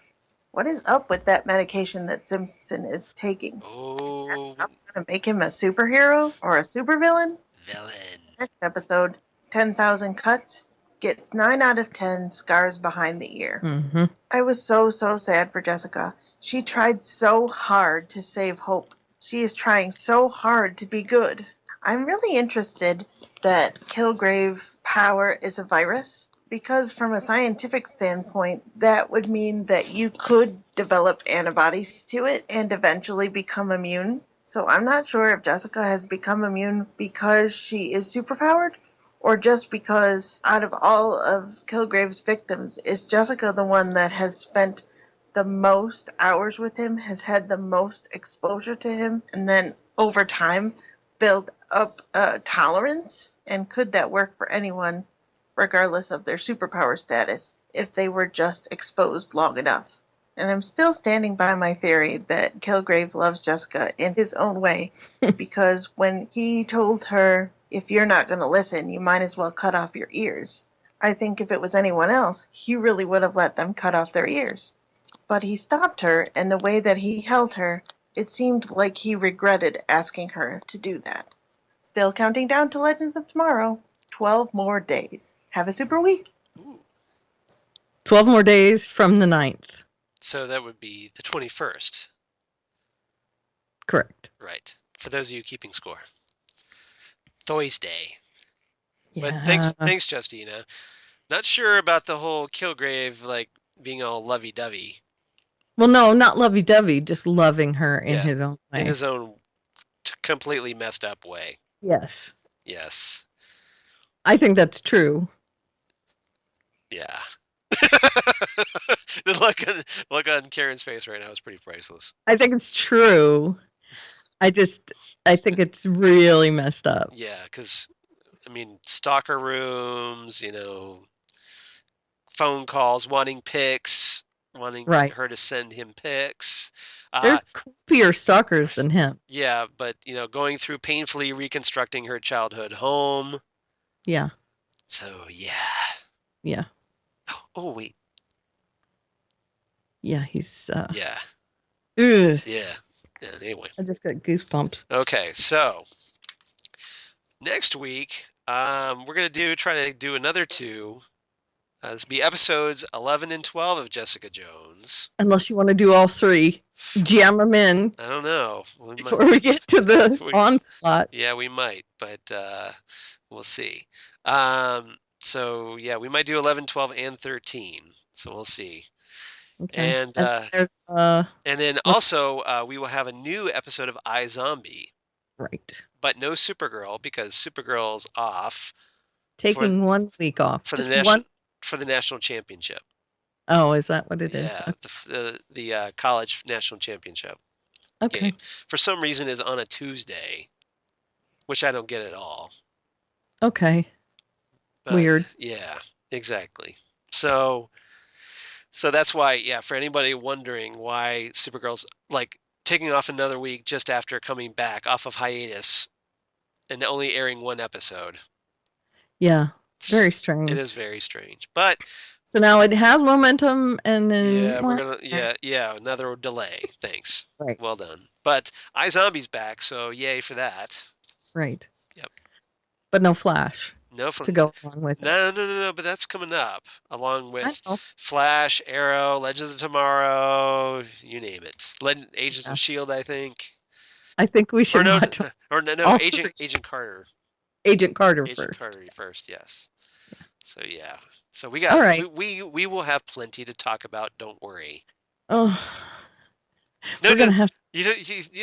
What is up with that medication that Simpson is taking?
Oh.
Is that going to make him a superhero or a supervillain?
Villain.
Next episode, 10,000 Cuts, gets 9 out of 10 scars behind the ear.
Mm-hmm.
I was so sad for Jessica. She tried so hard to save Hope. She is trying so hard to be good. I'm really interested that Kilgrave power is a virus, because from a scientific standpoint, that would mean that you could develop antibodies to it and eventually become immune. So I'm not sure if Jessica has become immune because she is superpowered, or just because out of all of Kilgrave's victims, is Jessica the one that has spent the most hours with him, has had the most exposure to him, and then over time build up tolerance? And could that work for anyone regardless of their superpower status, if they were just exposed long enough. And I'm still standing by my theory that Kilgrave loves Jessica in his own way, because when he told her, if you're not going to listen, you might as well cut off your ears. I think if it was anyone else, he really would have let them cut off their ears. But he stopped her, and the way that he held her, it seemed like he regretted asking her to do that. Still counting down to Legends of Tomorrow. 12 more days. Have a super week.
Ooh.
12 more days from the 9th.
So that would be the 21st.
Correct.
Right. For those of you keeping score. Thursday.
Yeah.
But thanks, Justina. Not sure about the whole Kilgrave, like, being all lovey-dovey.
Well, no, not lovey-dovey, just loving her in his own way.
In his own completely messed up way.
Yes.
Yes.
I think that's true.
Yeah. The look on Karen's face right now is pretty priceless.
I think it's true. I think it's really messed up.
Yeah, because, I mean, stalker rooms, phone calls, wanting pics, wanting her to send him pics.
There's creepier stalkers than him.
Yeah, but, going through painfully reconstructing her childhood home.
Yeah.
So, yeah.
Yeah.
Oh, wait.
Yeah, he's...
Yeah.
Ugh.
Yeah. Anyway.
I just got goosebumps.
Okay, so next week, we're going to try to do another 2. This will be episodes 11 and 12 of Jessica Jones.
Unless you want to do all 3. Jam them in.
I don't know.
Before we get to the onslaught.
Yeah, we might, but we'll see. So, yeah, we might do 11, 12, and 13. So we'll see.
Okay.
And then also, we will have a new episode of iZombie.
Right.
But no Supergirl, because Supergirl's off.
Taking 1 week off.
For the national championship.
Oh, is that what it is?
Yeah, the college national championship game. For some reason is on a Tuesday, which I don't get at all.
Okay. But, weird.
Yeah, exactly. So that's why, for anybody wondering why Supergirl's like taking off another week just after coming back off of hiatus and only airing 1 episode.
Yeah. Very strange.
It is very strange. But
so now it has momentum, and then
we're gonna another delay. Thanks.
Right.
Well done. But iZombie's back, so yay for that.
Right.
Yep.
But no Flash.
No Flash
to go along with.
No. But that's coming up along with Flash, Arrow, Legends of Tomorrow, you name it. Agents of S.H.I.E.L.D. I think.
I think we should watch.
Agent Carter.
Agent Carter
first. Yes. So yeah. So we got. All right. We will have plenty to talk about. Don't worry.
Oh.
We're gonna have. You don't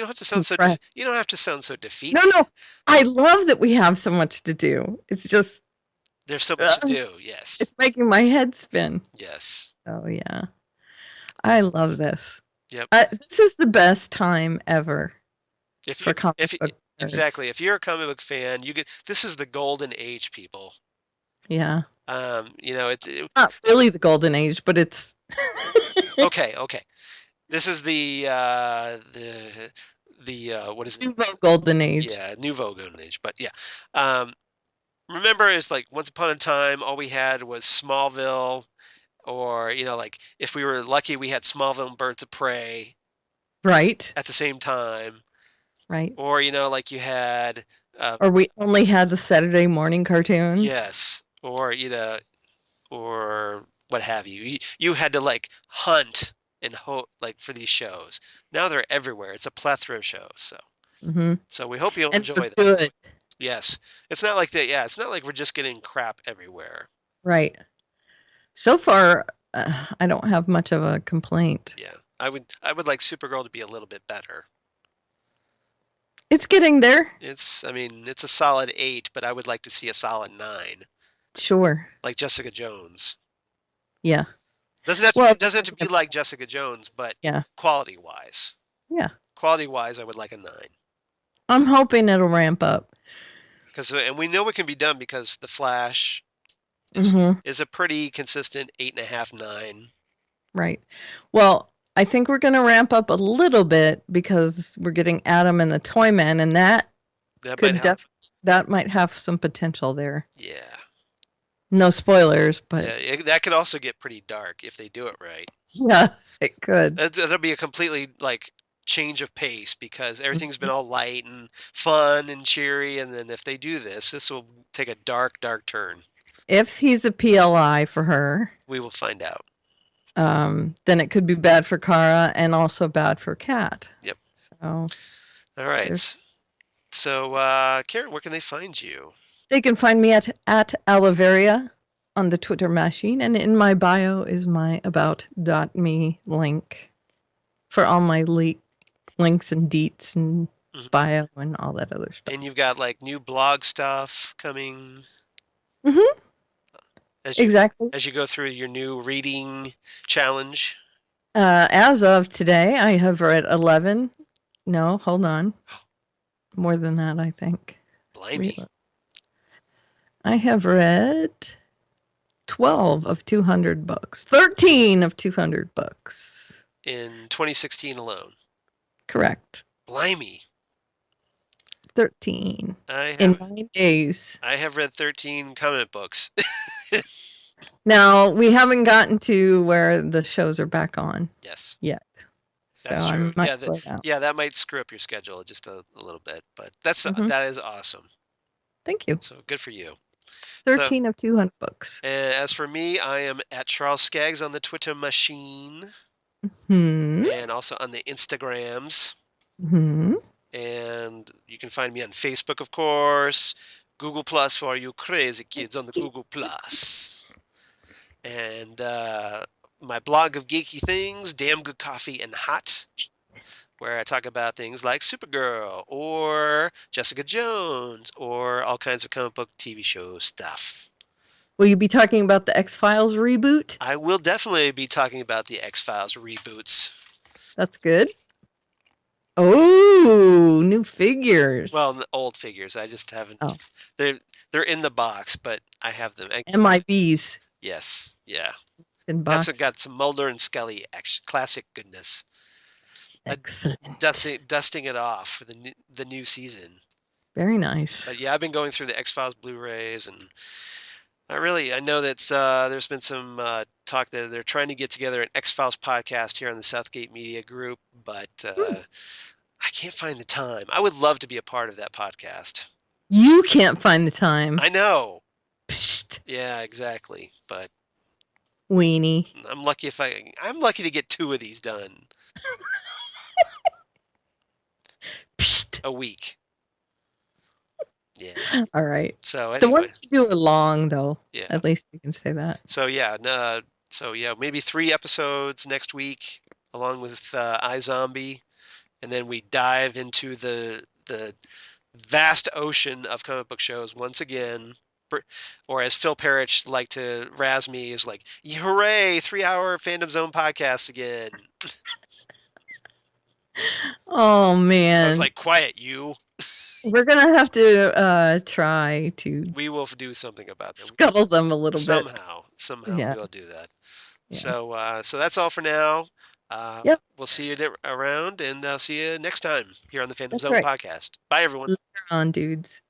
have to sound so. You don't have to sound so defeated.
No. I love that we have so much to do. It's just.
There's so much to do. Yes.
It's making my head spin.
Yes.
Oh yeah. I love this.
Yep.
This is the best time ever.
Exactly. If you're a comic book fan, this is the golden age, people.
Yeah.
It's
not really the golden age, but it's
okay. This is the what is it?
Nouveau golden age.
Yeah, nouveau golden age. But yeah. Remember, it's like once upon a time, all we had was Smallville, or like if we were lucky, we had Smallville and Birds of Prey.
Right.
At the same time.
Right.
Or like you had.
Or we only had the Saturday morning cartoons.
Yes. Or or what have you. You had to like hunt and hope for these shows. Now they're everywhere. It's a plethora of shows. So.
Mm-hmm.
So we hope you'll enjoy that.
Good.
Yes. It's not like that. Yeah. It's not like we're just getting crap everywhere.
Right. So far, I don't have much of a complaint.
Yeah. I would like Supergirl to be a little bit better.
It's getting there.
It's a solid 8, but I would like to see a solid 9.
Sure.
Like Jessica Jones.
Yeah.
Doesn't have to be like Jessica Jones, but quality wise.
Yeah.
Quality wise, I would like a 9.
I'm hoping it'll ramp up.
And we know it can be done because The Flash is a pretty consistent 8.5, 9.
Right. Well, I think we're going to ramp up a little bit because we're getting Adam and the Toyman, and that might have some potential there.
Yeah.
No spoilers, but
that could also get pretty dark if they do it right.
Yeah, it could.
That'll be a completely change of pace because everything's been all light and fun and cheery, and then if they do this will take a dark turn.
If he's a PLI for her,
we will find out.
Then it could be bad for Kara and also bad for Kat.
Yep.
So,
all right. So, Karen, where can they find you?
They can find me at Aliveria on the Twitter machine, and in my bio is my about.me link for all my links and deets and bio and all that other stuff.
And you've got new blog stuff coming.
Mm-hmm. Exactly.
As you go through your new reading challenge.
As of today, I have read 11. No, hold on. More than that, I think.
Blimey.
I have read 12 of 200 books. 13 of 200 books.
In 2016 alone.
Correct.
Blimey.
13. In 9 days.
I have read 13 comic books.
Now, we haven't gotten to where the shows are back on.
Yes.
Yet.
That's true. That might screw up your schedule just a little bit, but that is awesome.
Thank you.
So good for you.
13 of 200 books.
As for me, I am at Charles Skaggs on the Twitter machine.
Mm-hmm.
And also on the Instagrams.
Mm-hmm.
And you can find me on Facebook, of course. Google Plus for you crazy kids on the Google Plus. And my blog of geeky things, Damn Good Coffee and Hot, where I talk about things like Supergirl or Jessica Jones or all kinds of comic book TV show stuff.
Will you be talking about the X-Files reboot?
I will definitely be talking about the X-Files reboots.
That's good. Oh, new figures.
Well, the old figures. I just haven't.
Oh.
They're in the box, but I have them.
MIBs.
Yes. Yeah.
In box.
That's got some Mulder and Scully classic goodness.
Excellent.
Dusting it off for the new season.
Very nice.
But yeah, I've been going through the X-Files Blu-rays, and I know that there's been some talk that they're trying to get together an X-Files podcast here on the Southgate Media Group, but I can't find the time. I would love to be a part of that podcast.
You can't find the time.
I know.
Psst.
Yeah, exactly. But
weenie.
I'm lucky to get 2 of these done.
Psst.
A week. Yeah.
All right.
So anyway.
The ones you do long though.
Yeah.
At least you can say that.
So yeah, maybe 3 episodes next week, along with iZombie, and then we dive into the vast ocean of comic book shows once again. Or as Phil Parrish liked to razz me, is like, hooray, 3-hour Fandom Zone podcast again.
Oh man.
So I was like, quiet you.
We're gonna have to try to.
We will do something about them.
Scuttle them a little bit.
Somehow
Yeah.
we'll do that.
Yeah.
So that's all for now.
Yep.
We'll see you around, and I'll see you next time here on the Fandom
That's
Zone
right.
podcast. Bye, everyone.
Later on, dudes.